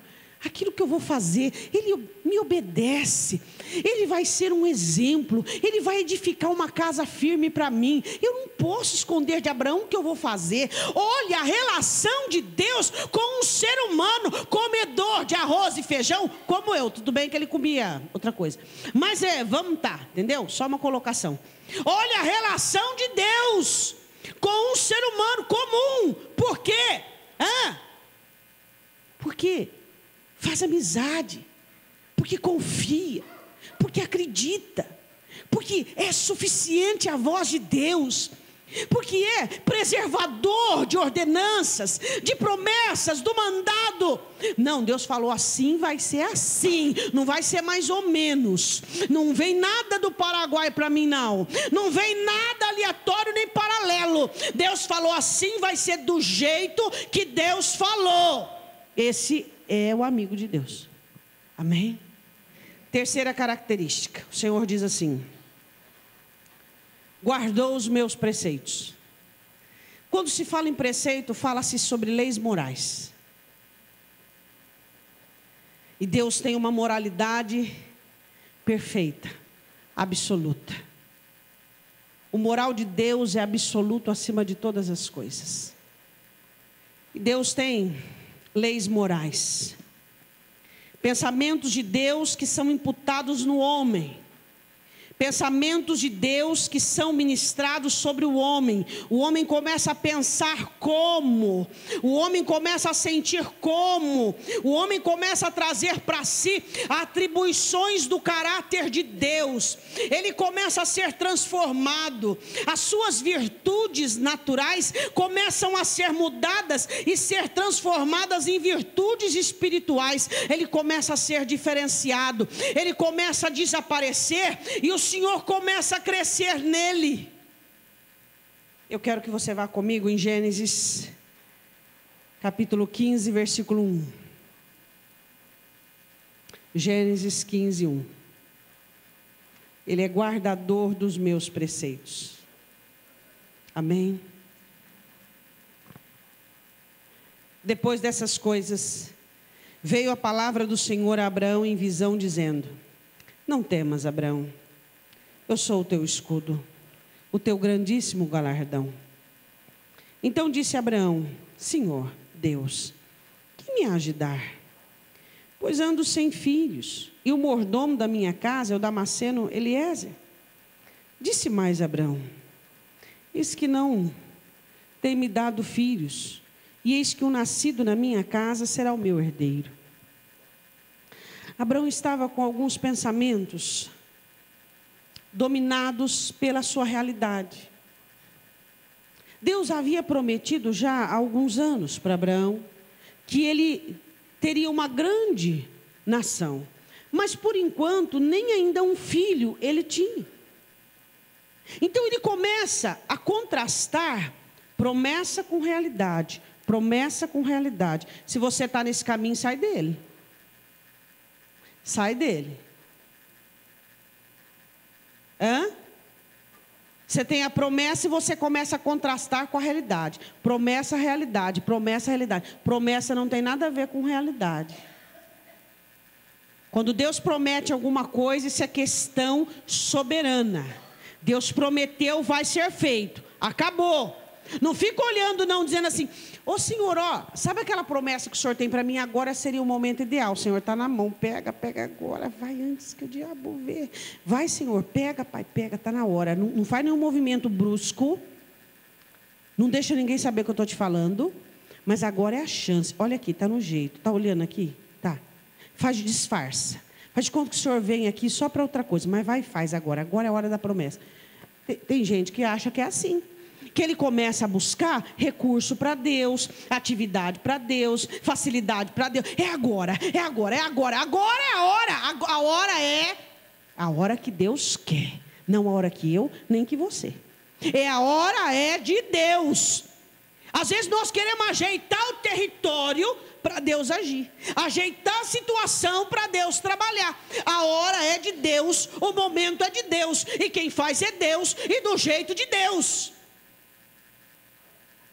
aquilo que eu vou fazer? Ele me obedece, ele vai ser um exemplo, ele vai edificar uma casa firme para mim. Eu não posso esconder de Abraão o que eu vou fazer. Olha a relação de Deus com um ser humano, comedor de arroz e feijão, como eu. Tudo bem que ele comia outra coisa, mas entendeu? Só uma colocação. Olha a relação de Deus com um ser humano comum. Por quê? Porque faz amizade, porque confia, porque acredita, porque é suficiente a voz de Deus, porque é preservador de ordenanças, de promessas, do mandado. Não, Deus falou assim, vai ser assim, não vai ser mais ou menos. Não vem nada do Paraguai para mim não vem nada aleatório nem paralelo. Deus falou assim, vai ser do jeito que Deus falou. Esse é o amigo de Deus. Amém? Terceira característica, o Senhor diz assim: guardou os meus preceitos. Quando se fala em preceito, fala-se sobre leis morais. E Deus tem uma moralidade perfeita, absoluta. O moral de Deus é absoluto acima de todas as coisas. E Deus tem leis morais, pensamentos de Deus que são imputados no homem, pensamentos de Deus que são ministrados sobre o homem começa a pensar como, o homem começa a sentir como, o homem começa a trazer para si atribuições do caráter de Deus, ele começa a ser transformado, as suas virtudes naturais começam a ser mudadas e ser transformadas em virtudes espirituais, ele começa a ser diferenciado, ele começa a desaparecer e o Senhor começa a crescer nele. Eu quero que você vá comigo em Gênesis capítulo 15, versículo 1. Gênesis 15, 1. Ele é guardador dos meus preceitos. Amém? Depois dessas coisas, veio a palavra do Senhor a Abraão em visão, dizendo: não temas, Abraão, eu sou o teu escudo, o teu grandíssimo galardão. Então disse Abraão: Senhor Deus, que me hás de dar? Pois ando sem filhos, e o mordomo da minha casa é o Damasceno Eliezer. Disse mais Abraão: eis que não tem me dado filhos, e eis que o nascido na minha casa será o meu herdeiro. Abraão estava com alguns pensamentos dominados pela sua realidade. Deus havia prometido já há alguns anos para Abraão que ele teria uma grande nação. Mas por enquanto, nem ainda um filho ele tinha. Então ele começa a contrastar promessa com realidade. Promessa com realidade. Se você está nesse caminho, sai dele. Sai dele. Você tem a promessa e você começa a contrastar com a realidade. Promessa, realidade. Promessa, realidade. Promessa não tem nada a ver com realidade. Quando Deus promete alguma coisa, isso é questão soberana. Deus prometeu, vai ser feito. Acabou. Não fica olhando não, dizendo assim, ô Senhor, ó, sabe aquela promessa que o Senhor tem para mim? Agora seria o momento ideal. O Senhor está na mão, pega agora, vai antes que o diabo vê. Vai, Senhor, pega, Pai, pega, está na hora. Não faz nenhum movimento brusco. Não deixa ninguém saber o que eu estou te falando. Mas agora é a chance. Olha aqui, está no jeito. Está olhando aqui? Tá. Faz de disfarça. Faz de conta que o Senhor vem aqui só para outra coisa. Mas vai e faz agora. Agora é a hora da promessa. Tem gente que acha que é assim. Que ele começa a buscar recurso para Deus, atividade para Deus, facilidade para Deus. É agora, é agora, é agora. Agora é a hora. A hora é a hora que Deus quer. Não a hora que eu, nem que você. A hora é de Deus. Às vezes nós queremos ajeitar o território para Deus agir. Ajeitar a situação para Deus trabalhar. A hora é de Deus, o momento é de Deus. E quem faz é Deus e do jeito de Deus.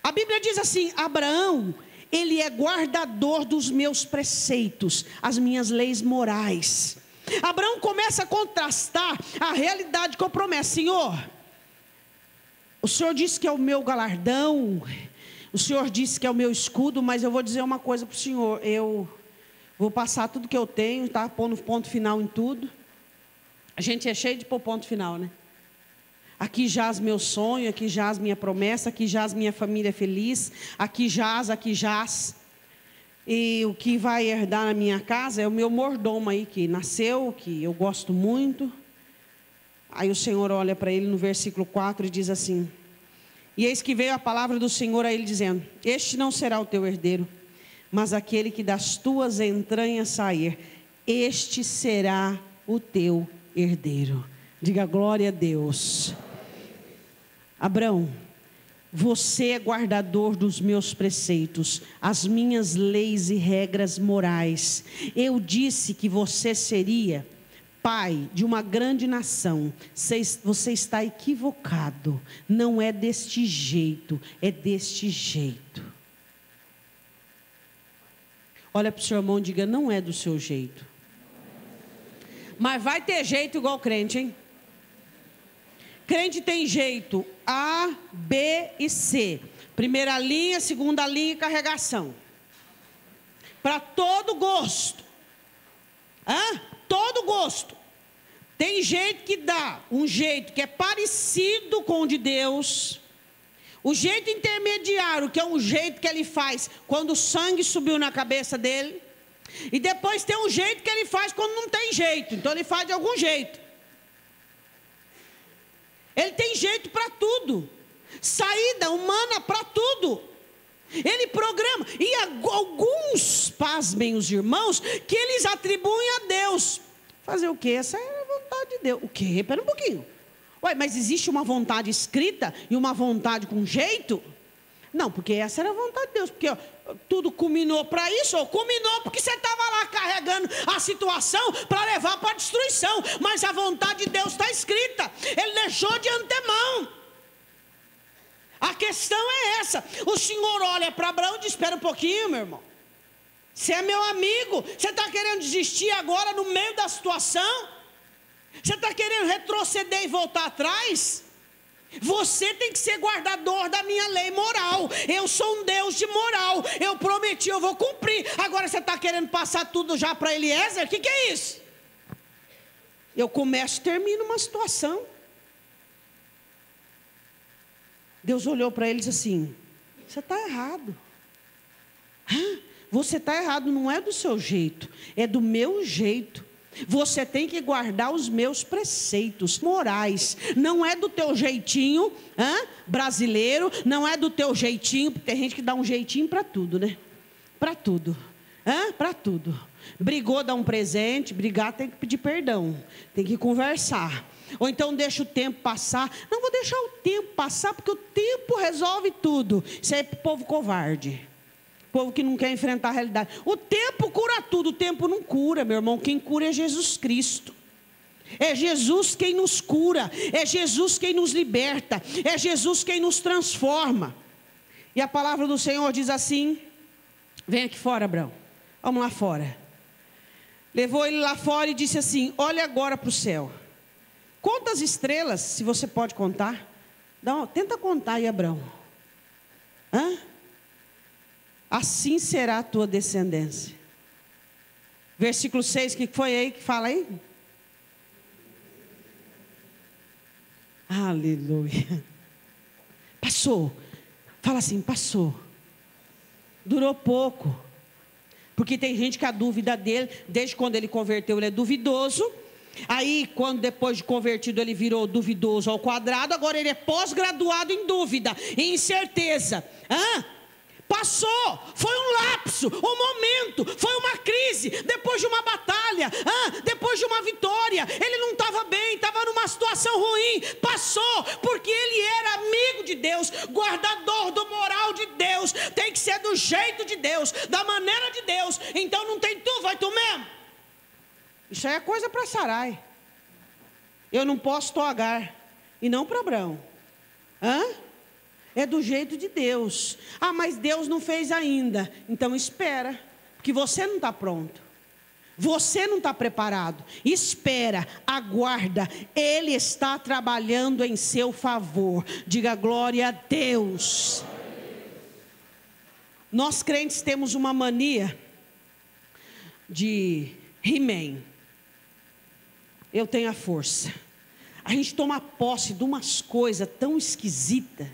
A Bíblia diz assim, Abraão, ele é guardador dos meus preceitos, as minhas leis morais. Abraão começa a contrastar a realidade com a promessa. Senhor, o Senhor disse que é o meu galardão, o Senhor disse que é o meu escudo, mas eu vou dizer uma coisa para o Senhor, eu vou passar tudo que eu tenho, tá? Pondo ponto final em tudo. A gente é cheio de pôr ponto final, né? Aqui jaz meu sonho, aqui jaz minha promessa, aqui jaz minha família feliz, aqui jaz. E o que vai herdar na minha casa é o meu mordomo aí, que nasceu, que eu gosto muito. Aí o Senhor olha para ele no versículo 4 e diz assim, e eis que veio a palavra do Senhor a ele dizendo, este não será o teu herdeiro, mas aquele que das tuas entranhas sair, este será o teu herdeiro. Diga glória a Deus. Abraão, você é guardador dos meus preceitos, as minhas leis e regras morais. Eu disse que você seria pai de uma grande nação. Você está equivocado. Não é deste jeito, é deste jeito. Olha para o seu irmão e diga, não é do seu jeito. Mas vai ter jeito igual crente, hein? Crente tem jeito A, B e C. Primeira linha, segunda linha e carregação. Para todo gosto. Todo gosto. Tem jeito que dá, um jeito que é parecido com o de Deus. O jeito intermediário, que é um jeito que ele faz quando o sangue subiu na cabeça dele. E depois tem um jeito que ele faz quando não tem jeito. Então ele faz de algum jeito. Ele tem jeito para tudo. Saída humana para tudo. Ele programa. E alguns, pasmem os irmãos, que eles atribuem a Deus. Fazer o quê? Essa é a vontade de Deus. O quê? Espera um pouquinho. Ué, mas existe uma vontade escrita e uma vontade com jeito? Não, porque essa era a vontade de Deus. Porque ó, tudo culminou para isso, ou culminou porque você estava lá carregando a situação para levar para a destruição. Mas a vontade de Deus está escrita. Ele deixou de antemão. A questão é essa. O Senhor olha para Abraão e diz, espera um pouquinho, meu irmão. Você é meu amigo. Você está querendo desistir agora no meio da situação? Você está querendo retroceder e voltar atrás? Você tem que ser guardador da minha lei moral. Eu sou um Deus de moral. Eu prometi, eu vou cumprir. Agora você está querendo passar tudo já para Eliezer? O que é isso? Eu começo e termino uma situação. Deus olhou para ele e disse assim, você está errado. Você está errado, não é do seu jeito, é do meu jeito. Você tem que guardar os meus preceitos morais. Não é do teu jeitinho brasileiro, não é do teu jeitinho, porque tem gente que dá um jeitinho para tudo, né? Para tudo. Para tudo. Brigou, dá um presente. Brigar tem que pedir perdão, tem que conversar. Ou então deixa o tempo passar. Não vou deixar o tempo passar, porque o tempo resolve tudo. Isso é povo covarde, povo que não quer enfrentar a realidade. O tempo cura tudo, o tempo não cura, meu irmão. Quem cura é Jesus Cristo. É Jesus quem nos cura, é Jesus quem nos liberta, é Jesus quem nos transforma. E a palavra do Senhor diz assim: vem aqui fora, Abraão, vamos lá fora. Levou ele lá fora e disse assim: olha agora para o céu, conta as estrelas, se você pode contar. Tenta contar aí, Abraão. Assim será a tua descendência. Versículo 6, que foi aí que fala aí? Aleluia. Passou. Fala assim, passou. Durou pouco. Porque tem gente que a dúvida dele, desde quando ele converteu, ele é duvidoso. Aí, quando depois de convertido ele virou duvidoso ao quadrado, agora ele é pós-graduado em dúvida, em incerteza. Passou, foi um lapso, um momento, foi uma crise, depois de uma batalha, depois de uma vitória. Ele não estava bem, estava numa situação ruim. Passou, porque ele era amigo de Deus, guardador do moral de Deus. Tem que ser do jeito de Deus, da maneira de Deus. Então não tem tu, vai tu mesmo. Isso aí é coisa para Sarai. Eu não posso togar, e não para Abraão. É do jeito de Deus. Mas Deus não fez ainda. Então espera, porque você não está pronto. Você não está preparado. Espera, aguarda. Ele está trabalhando em seu favor. Diga glória a Deus. Nós crentes temos uma mania de He-Man. Eu tenho a força. A gente toma posse de umas coisas tão esquisitas.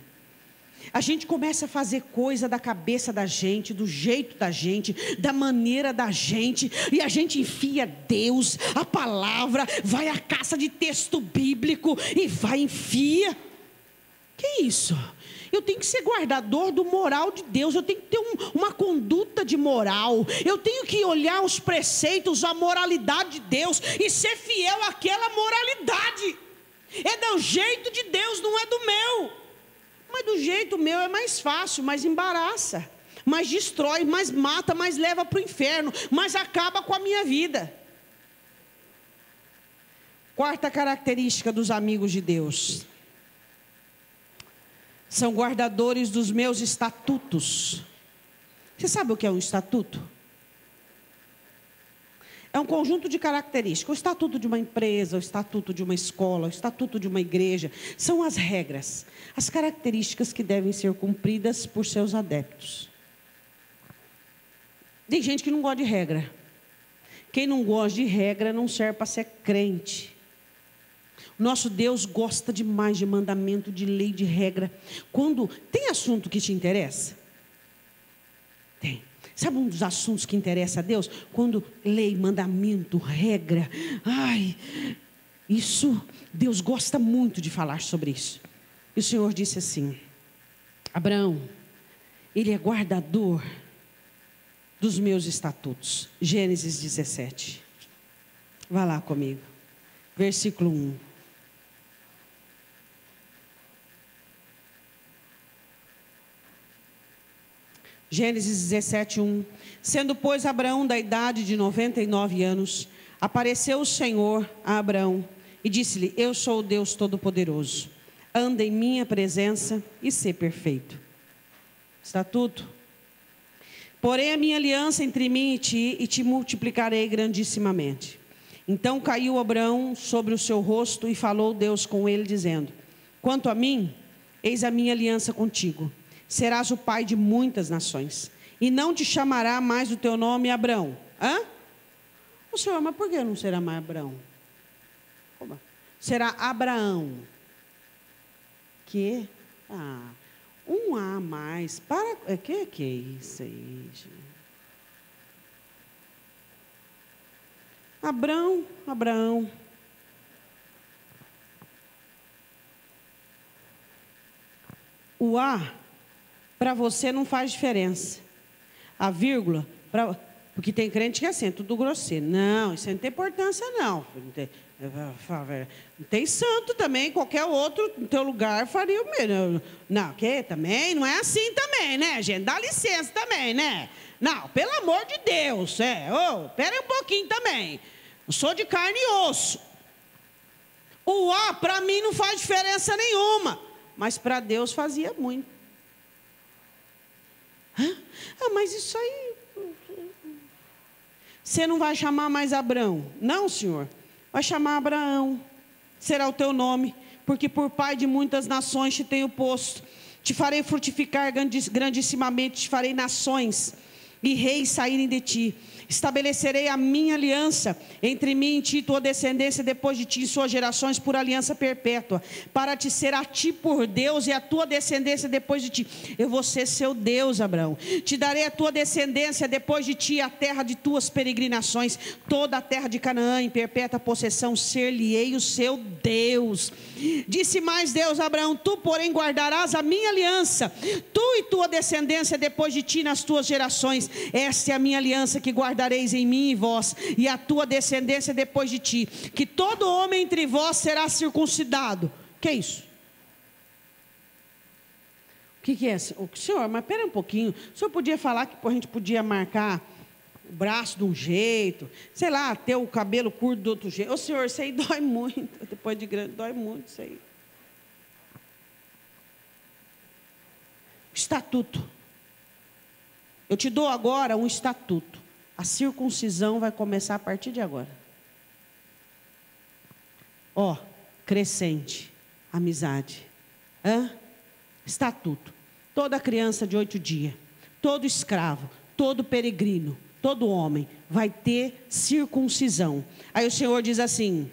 A gente começa a fazer coisa da cabeça da gente, do jeito da gente, da maneira da gente, e a gente enfia Deus, a palavra, vai à caça de texto bíblico e vai enfia. Que isso? Eu tenho que ser guardador do moral de Deus, eu tenho que ter uma conduta de moral, eu tenho que olhar os preceitos, a moralidade de Deus e ser fiel àquela moralidade. É do jeito de Deus, não é do meu. Mas do jeito meu é mais fácil, mais embaraça, mais destrói, mais mata, mais leva para o inferno, mais acaba com a minha vida. Quarta característica dos amigos de Deus: são guardadores dos meus estatutos. Você sabe o que é um estatuto? É um conjunto de características. O estatuto de uma empresa, o estatuto de uma escola, o estatuto de uma igreja. São as regras, as características que devem ser cumpridas por seus adeptos. Tem gente que não gosta de regra. Quem não gosta de regra não serve para ser crente. Nosso Deus gosta demais de mandamento, de lei, de regra. Quando tem assunto que te interessa? Tem. Sabe um dos assuntos que interessa a Deus? Quando lei, mandamento, regra. Isso, Deus gosta muito de falar sobre isso. E o Senhor disse assim: Abraão, ele é guardador dos meus estatutos. Gênesis 17. Vá lá comigo. Versículo 1. Gênesis 17, 1. Sendo, pois, Abraão da idade de 99 anos, apareceu o Senhor a Abraão e disse-lhe: eu sou o Deus Todo-Poderoso. Anda em minha presença e sê perfeito. Estatuto. Porém a minha aliança entre mim e ti, e te multiplicarei grandissimamente. Então caiu Abraão sobre o seu rosto e falou Deus com ele, dizendo: quanto a mim, eis a minha aliança contigo. Serás o pai de muitas nações, e não te chamará mais o teu nome Abraão. O Senhor, mas por que não será mais Abraão? Como? Será Abraão. Que? Um A mais. Que é isso aí, gente? Abraão. O A, para você não faz diferença. A vírgula, porque tem crente que é assim, tudo grosseiro. Não, isso não tem importância não. Não tem santo também, qualquer outro no teu lugar faria o mesmo. Não, que também, não é assim também, né, gente? Dá licença também, né? Não, pelo amor de Deus, pera um pouquinho também. Eu sou de carne e osso. O A, para mim, não faz diferença nenhuma. Mas para Deus fazia muito. Mas isso aí... Você não vai chamar mais Abrão? Não, Senhor. Vai chamar Abraão. Será o teu nome. Porque por pai de muitas nações te tenho posto. Te farei frutificar grandissimamente. Te farei nações e reis saírem de ti. Estabelecerei a minha aliança entre mim e ti, tua descendência depois de ti e suas gerações, por aliança perpétua, para te ser a ti por Deus e a tua descendência depois de ti. Eu vou ser seu Deus, Abraão. Te darei a tua descendência depois de ti, a terra de tuas peregrinações, toda a terra de Canaã em perpétua possessão, ser-lhe-ei o seu Deus. Disse mais Deus a Abraão: tu, porém, guardarás a minha aliança, tu e tua descendência depois de ti nas tuas gerações. Esta é a minha aliança que guardareis em mim e vós, e a tua descendência depois de ti, que todo homem entre vós será circuncidado. Que é isso? O que é? Senhor, mas espera um pouquinho. O senhor podia falar que a gente podia marcar o braço de um jeito, sei lá, ter o cabelo curto do outro jeito. Ô Senhor, isso aí dói muito, depois de grande, dói muito isso aí. Estatuto. Eu te dou agora um estatuto. A circuncisão vai começar a partir de agora. Crescente, amizade. Estatuto. Toda criança de 8 dias, todo escravo, todo peregrino, todo homem vai ter circuncisão. Aí o Senhor diz assim,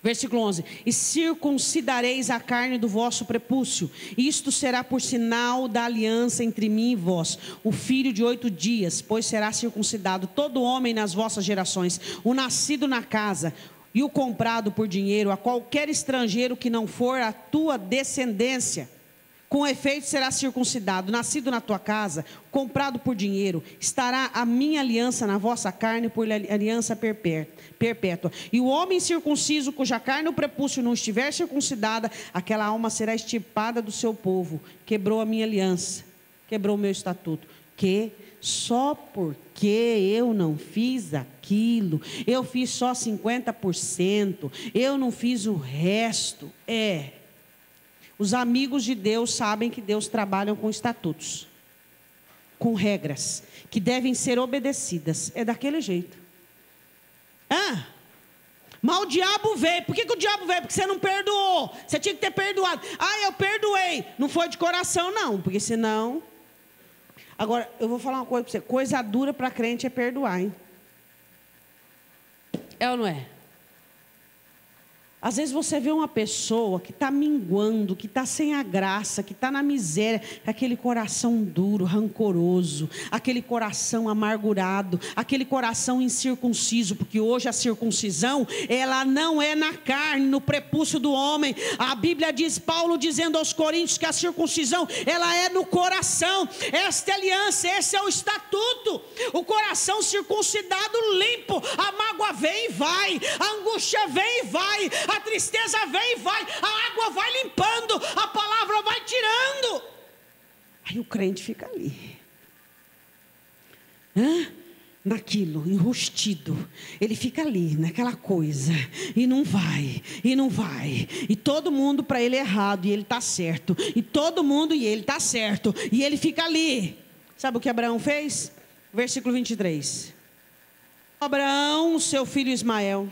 versículo 11: e circuncidareis a carne do vosso prepúcio, isto será por sinal da aliança entre mim e vós. O filho de 8 dias, pois será circuncidado todo homem nas vossas gerações, o nascido na casa e o comprado por dinheiro, a qualquer estrangeiro que não for a tua descendência, com efeito será circuncidado, nascido na tua casa, comprado por dinheiro. Estará a minha aliança na vossa carne por aliança perpétua. E o homem circunciso, cuja carne o prepúcio não estiver circuncidada, aquela alma será extirpada do seu povo. Quebrou a minha aliança, quebrou o meu estatuto. Que só porque eu não fiz aquilo, eu fiz só 50%, eu não fiz o resto. Os amigos de Deus sabem que Deus trabalha com estatutos, com regras, que devem ser obedecidas. É daquele jeito. Mas o diabo veio. Por que o diabo veio? Porque você não perdoou. Você tinha que ter perdoado. Eu perdoei. Não foi de coração não, porque senão... Agora, eu vou falar uma coisa para você. Coisa dura para crente é perdoar, hein? É ou não é? Às vezes você vê uma pessoa que está minguando, que está sem a graça, que está na miséria, aquele coração duro, rancoroso, aquele coração amargurado, aquele coração incircunciso, porque hoje a circuncisão, ela não é na carne, no prepúcio do homem. A Bíblia diz, Paulo dizendo aos Coríntios, que a circuncisão, ela é no coração. Esta é a aliança, esse é o estatuto. O coração circuncidado, limpo, a mágoa vem e vai, a angústia vem e vai, a tristeza vem e vai, a água vai limpando, a palavra vai tirando. Aí o crente fica ali, naquilo, enrustido. Ele fica ali, naquela coisa, e não vai, e todo mundo para ele é errado, e ele está certo, e todo mundo e ele está certo, e ele fica ali. Sabe o que Abraão fez? Versículo 23. Abraão, seu filho Ismael,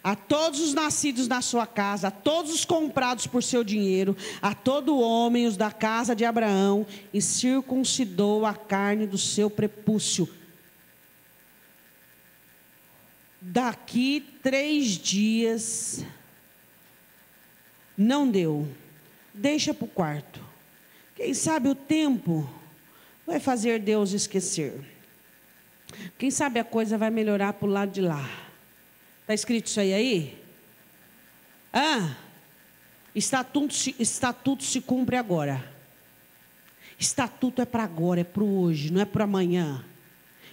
a todos os nascidos na sua casa, a todos os comprados por seu dinheiro, a todo homem, os da casa de Abraão, e circuncidou a carne do seu prepúcio. Daqui 3 dias, não deu, deixa para o quarto. Quem sabe o tempo vai fazer Deus esquecer. Quem sabe a coisa vai melhorar para o lado de lá. Está escrito isso aí? Estatuto se cumpre agora. Estatuto é para agora, é para hoje, não é para amanhã.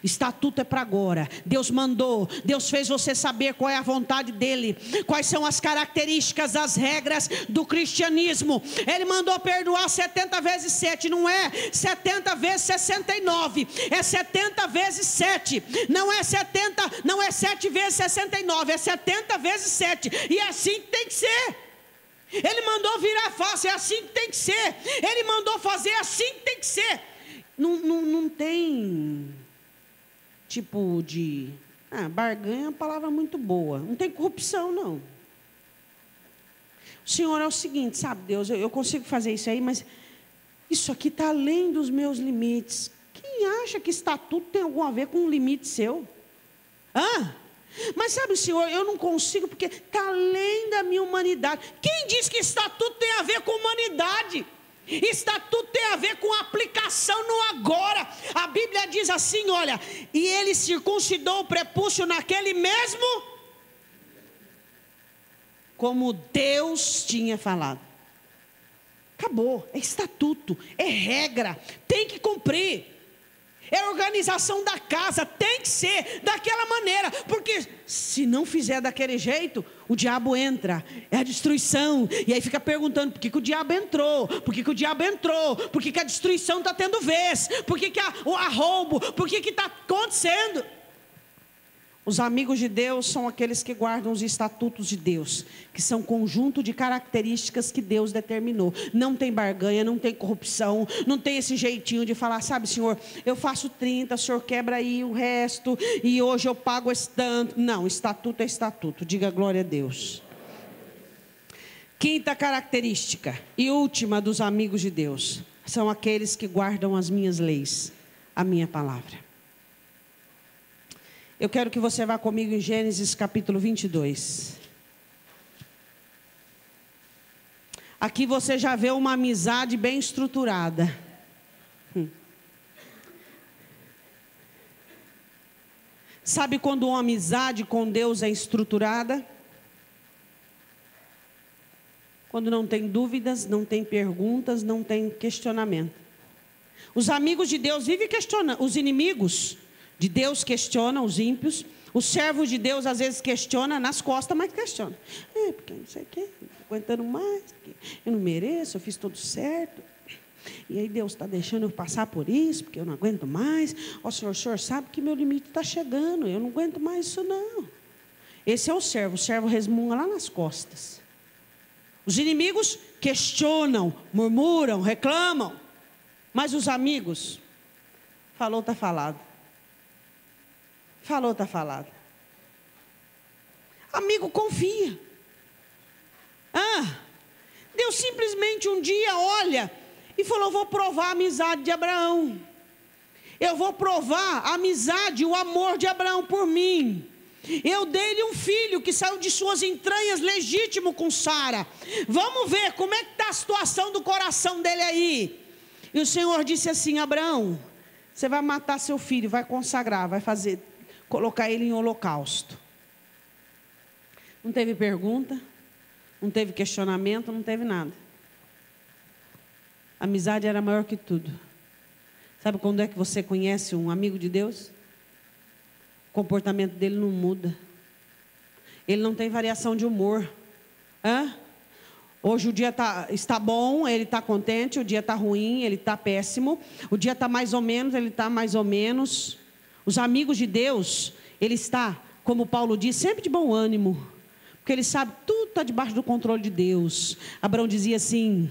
Estatuto é para agora. Deus mandou, Deus fez você saber qual é a vontade dEle, quais são as características, as regras do cristianismo. Ele mandou perdoar 70 vezes 7, não é 70 vezes 69, é 70 vezes 7, não é 7 vezes 69, é 70 vezes 7, e é assim que tem que ser. Ele mandou virar a face, é assim que tem que ser. Ele mandou fazer, é assim que tem que ser. Não tem tipo de... barganha é uma palavra muito boa. Não tem corrupção, não. O Senhor é o seguinte, sabe, Deus, eu consigo fazer isso aí, mas isso aqui está além dos meus limites. Quem acha que estatuto tem algum a ver com um limite seu? Mas sabe, Senhor, eu não consigo porque está além da minha humanidade. Quem diz que estatuto tem a ver com humanidade? Estatuto tem a ver com aplicação no agora. A Bíblia diz assim, olha, e ele circuncidou o prepúcio naquele mesmo, como Deus tinha falado. Acabou, é estatuto, é regra, tem que cumprir. É a organização da casa, tem que ser daquela maneira, porque se não fizer daquele jeito, o diabo entra, é a destruição, e aí fica perguntando, por que o diabo entrou? Por que o diabo entrou? Por que a destruição está tendo vez? Por que a roubo? Por que está acontecendo? Os amigos de Deus são aqueles que guardam os estatutos de Deus, que são conjunto de características que Deus determinou. Não tem barganha, não tem corrupção, não tem esse jeitinho de falar, sabe, Senhor, eu faço 30, o Senhor quebra aí o resto, e hoje eu pago esse tanto. Não, estatuto é estatuto, diga glória a Deus. Quinta característica e última dos amigos de Deus, são aqueles que guardam as minhas leis, a minha palavra. Eu quero que você vá comigo em Gênesis capítulo 22. Aqui você já vê uma amizade bem estruturada. Sabe quando uma amizade com Deus é estruturada? Quando não tem dúvidas, não tem perguntas, não tem questionamento. Os amigos de Deus vivem questionando, os inimigos de Deus questionam os ímpios. Os servos de Deus às vezes questionam nas costas, mas questionam. Porque não sei o que, não estou aguentando mais, eu não mereço, eu fiz tudo certo. E aí Deus está deixando eu passar por isso, porque eu não aguento mais. Ó Senhor, o Senhor sabe que meu limite está chegando, eu não aguento mais isso não. Esse é o servo resmunga lá nas costas. Os inimigos questionam, murmuram, reclamam. Mas os amigos, falou, está falado. Falou, está falado. Amigo, confia. Deus simplesmente um dia olha e falou, vou provar a amizade de Abraão. Eu vou provar a amizade, o amor de Abraão por mim. Eu dei-lhe um filho que saiu de suas entranhas legítimo com Sara. Vamos ver como é que está a situação do coração dele aí. E o Senhor disse assim, Abraão, você vai matar seu filho, vai consagrar, vai colocar ele em holocausto. Não teve pergunta, não teve questionamento, não teve nada. A amizade era maior que tudo. Sabe quando é que você conhece um amigo de Deus? O comportamento dele não muda. Ele não tem variação de humor. Hoje o dia está bom, ele está contente. O dia está ruim, ele está péssimo. O dia está mais ou menos, ele está mais ou menos. Os amigos de Deus, ele está, como Paulo diz, sempre de bom ânimo. Porque ele sabe que tudo está debaixo do controle de Deus. Abraão dizia assim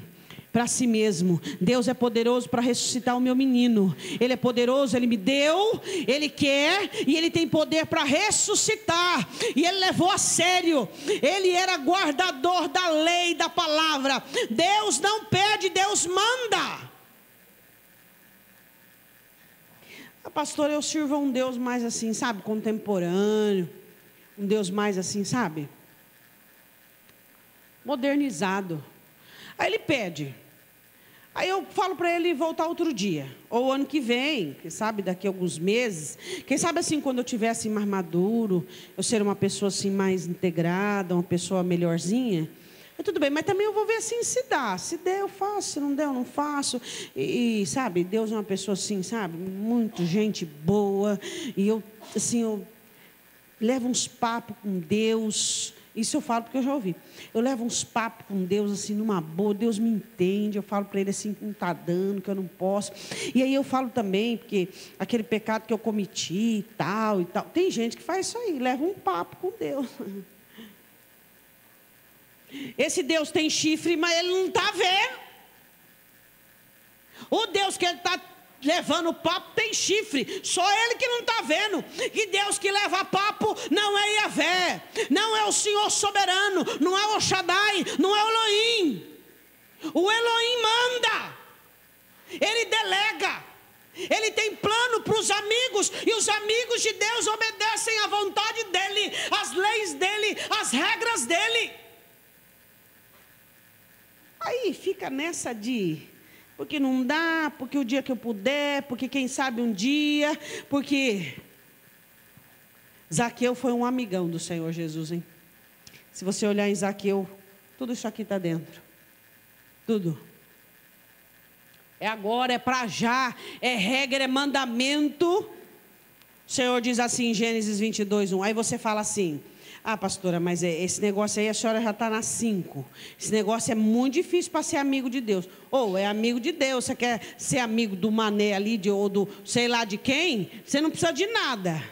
para si mesmo, Deus é poderoso para ressuscitar o meu menino. Ele é poderoso, ele me deu, ele quer e ele tem poder para ressuscitar. E ele levou a sério. Ele era guardador da lei, da palavra. Deus não pede, Deus manda. Pastor, eu sirvo a um Deus mais assim, sabe, contemporâneo, um Deus mais assim, sabe, modernizado. Aí ele pede, Aí eu falo para ele voltar outro dia, ou ano que vem, quem sabe daqui a alguns meses, quem sabe assim, quando eu estiver assim mais maduro, eu ser uma pessoa assim mais integrada, uma pessoa melhorzinha, tudo bem, mas também eu vou ver assim se dá, se der eu faço, se não der eu não faço, e sabe, Deus é uma pessoa assim, sabe, muito gente boa, e eu assim, eu levo uns papos com Deus. Isso eu falo porque eu já ouvi. Eu levo uns papos com Deus assim, numa boa. Deus me entende. Eu falo para ele assim, que não está dando, que eu não posso. E aí eu falo também, porque aquele pecado que eu cometi e tal, e tal. Tem gente que faz isso aí, leva um papo com Deus. Esse Deus tem chifre, mas ele não está vendo. O Deus que ele está levando papo tem chifre, só ele que não está vendo. E Deus que leva papo não é Yahvé, não é o Senhor soberano, não é o Shaddai, não é o Elohim. O Elohim manda, ele delega, ele tem plano para os amigos, e os amigos de Deus obedecem à vontade dele, às leis dele, às regras dele. Aí fica nessa de porque não dá, porque o dia que eu puder, porque quem sabe um dia, porque Zaqueu foi um amigão do Senhor Jesus, hein? Se você olhar em Zaqueu, tudo isso aqui está dentro. Tudo. É agora, é para já, é regra, é mandamento. O Senhor diz assim em Gênesis 22:1. Aí você fala assim: ah, pastora, mas esse negócio aí a senhora já está nas 5. Esse negócio é muito difícil para ser amigo de Deus. Ou é amigo de Deus, você quer ser amigo do mané ali, ou do sei lá de quem, você não precisa de nada.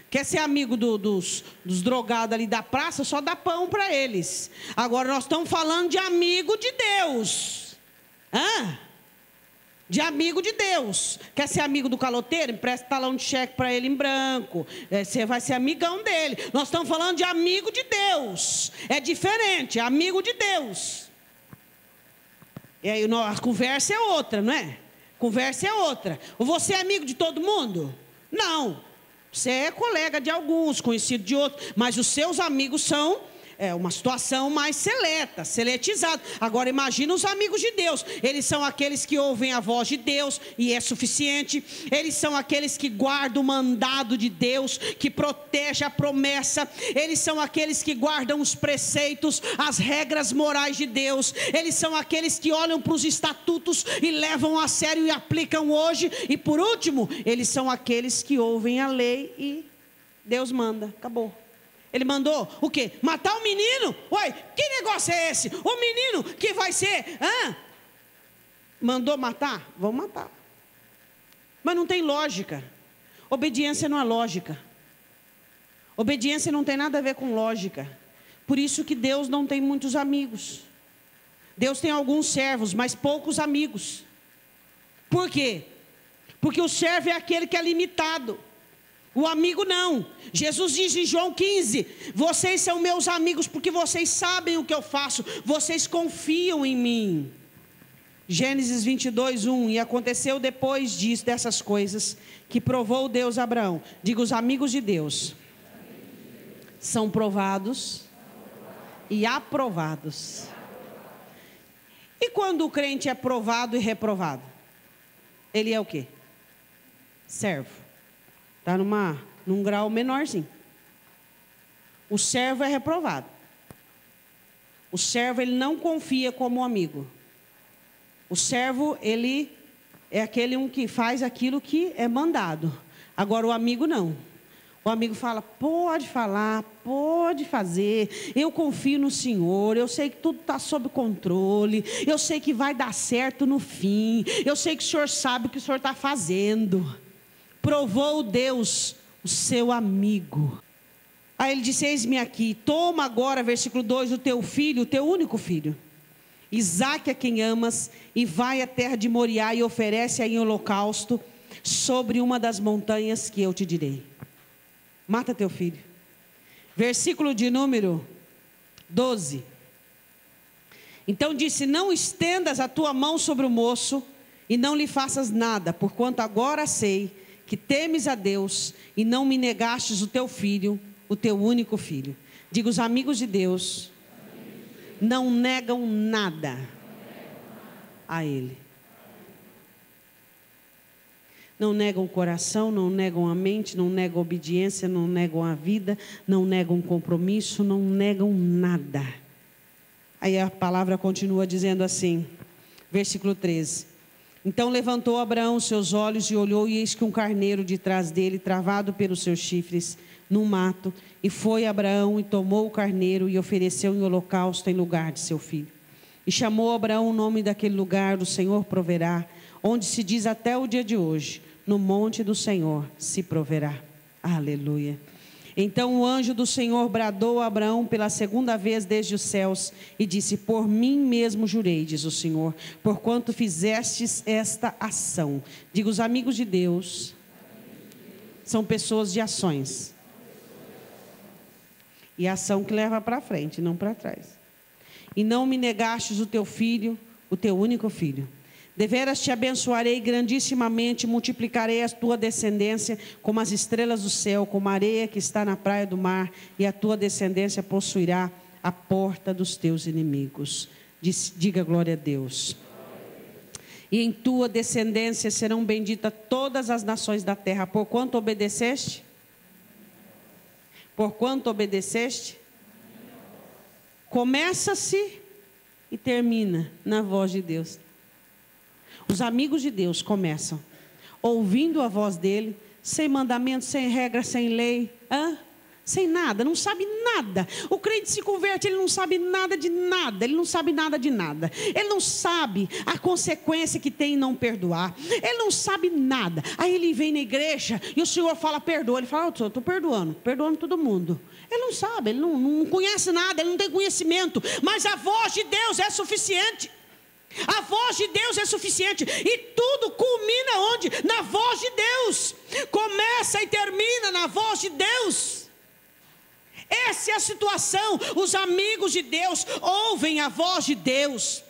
Quer ser amigo dos drogados ali da praça, só dá pão para eles. Agora nós estamos falando de amigo de Deus. De amigo de Deus. Quer ser amigo do caloteiro? Empresta talão de cheque para ele em branco. Você vai ser amigão dele. Nós estamos falando de amigo de Deus. É diferente, amigo de Deus. E aí a conversa é outra, não é? Conversa é outra. Você é amigo de todo mundo? Não. Você é colega de alguns, conhecido de outros. Mas os seus amigos são uma situação mais seleta, seletizada. Agora imagina os amigos de Deus. Eles são aqueles que ouvem a voz de Deus e é suficiente. Eles são aqueles que guardam o mandado de Deus, que protege a promessa. Eles são aqueles que guardam os preceitos, as regras morais de Deus. Eles são aqueles que olham para os estatutos e levam a sério e aplicam hoje. E por último, eles são aqueles que ouvem a lei e Deus manda. Acabou. Ele mandou o quê? Matar o menino? Uai, que negócio é esse? O menino que vai ser... Mandou matar? Vamos matar. Mas não tem lógica. Obediência não é lógica. Obediência não tem nada a ver com lógica. Por isso que Deus não tem muitos amigos. Deus tem alguns servos, mas poucos amigos. Por quê? Porque o servo é aquele que é limitado. O amigo não. Jesus diz em João 15: vocês são meus amigos porque vocês sabem o que eu faço, vocês confiam em mim. Gênesis 22:1. E aconteceu depois disso, dessas coisas, que provou Deus a Abraão. Diga, os amigos de Deus são provados e aprovados. E quando o crente é provado e reprovado? Ele é o quê? Servo. Está num grau menorzinho. O servo é reprovado. O servo, ele não confia como amigo. O servo, ele é aquele que faz aquilo que é mandado. Agora o amigo não. O amigo fala, pode falar, pode fazer, eu confio no Senhor, eu sei que tudo está sob controle, eu sei que vai dar certo no fim, eu sei que o Senhor sabe o que o Senhor está fazendo. Provou Deus o seu amigo. Aí ele disse, eis-me aqui, toma agora, versículo 2, o teu filho, o teu único filho, Isaque, a quem amas, e vai à terra de Moriá e oferece aí em holocausto sobre uma das montanhas que eu te direi. Mata teu filho. Versículo de número 12. Então disse, não estendas a tua mão sobre o moço e não lhe faças nada, porquanto agora sei que temes a Deus e não me negastes o teu filho, o teu único filho. Diga, os amigos de Deus não negam nada a Ele. Não negam o coração, não negam a mente, não negam a obediência, não negam a vida, não negam o compromisso, não negam nada. Aí a palavra continua dizendo assim, versículo 13. Então levantou Abraão seus olhos e olhou, e eis que um carneiro de trás dele, travado pelos seus chifres, no mato. E foi Abraão e tomou o carneiro e ofereceu em holocausto em lugar de seu filho. E chamou Abraão o nome daquele lugar, o Senhor proverá, onde se diz até o dia de hoje, no monte do Senhor se proverá. Aleluia. Então o anjo do Senhor bradou a Abraão pela segunda vez desde os céus e disse: por mim mesmo jurei, diz o Senhor, porquanto fizestes esta ação. Diga, os amigos de Deus são pessoas de ações. E a ação que leva para frente, não para trás. E não me negastes o teu filho, o teu único filho. Deveras te abençoarei grandissimamente, multiplicarei a tua descendência como as estrelas do céu, como a areia que está na praia do mar, e a tua descendência possuirá a porta dos teus inimigos. Diga glória a Deus. E em tua descendência serão benditas todas as nações da terra, porquanto obedeceste? Porquanto obedeceste? Começa-se e termina na voz de Deus. Os amigos de Deus começam ouvindo a voz dele, sem mandamento, sem regra, sem lei, sem nada, não sabe nada. O crente se converte, ele não sabe nada de nada, ele não sabe nada de nada. Ele não sabe a consequência que tem em não perdoar. Ele não sabe nada. Aí ele vem na igreja e o Senhor fala, perdoa. Ele fala, eu estou perdoando todo mundo. Ele não sabe, ele não conhece nada, ele não tem conhecimento. Mas a voz de Deus é suficiente. A voz de Deus é suficiente. E tudo culmina onde? Na voz de Deus. Começa e termina na voz de Deus. Essa é a situação. Os amigos de Deus ouvem a voz de Deus.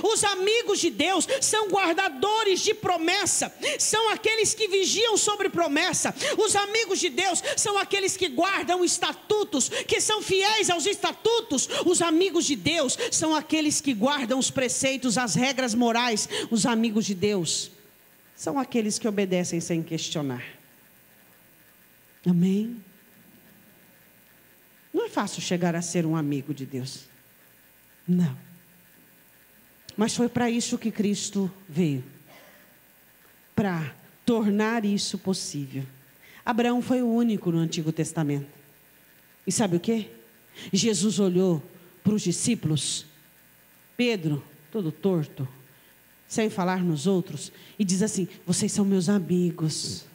Os amigos de Deus são guardadores de promessa, são aqueles que vigiam sobre promessa. Os amigos de Deus são aqueles que guardam estatutos, que são fiéis aos estatutos. Os amigos de Deus são aqueles que guardam os preceitos, as regras morais. Os amigos de Deus são aqueles que obedecem sem questionar. Amém? Não é fácil chegar a ser um amigo de Deus. Não. Mas foi para isso que Cristo veio. Para tornar isso possível. Abraão foi o único no Antigo Testamento. E sabe o quê? Jesus olhou para os discípulos. Pedro, todo torto, sem falar nos outros. E diz assim, vocês são meus amigos.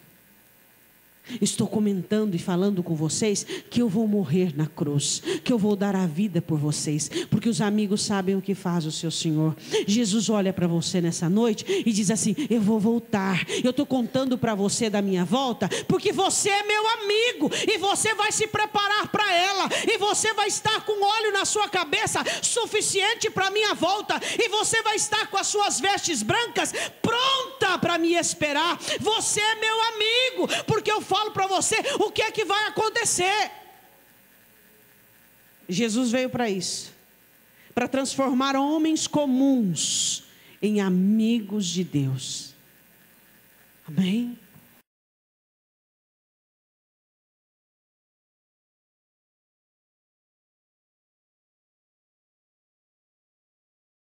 Estou comentando e falando com vocês que eu vou morrer na cruz, que eu vou dar a vida por vocês, porque os amigos sabem o que faz o seu Senhor. Jesus olha para você nessa noite e diz assim, eu vou voltar, eu estou contando para você da minha volta, porque você é meu amigo, e você vai se preparar para ela, e você vai estar com óleo na sua cabeça, suficiente para a minha volta, e você vai estar com as suas vestes brancas, pronta para me esperar. Você é meu amigo, porque eu falo para você o que é que vai acontecer. Jesus veio para isso, para transformar homens comuns em amigos de Deus. Amém?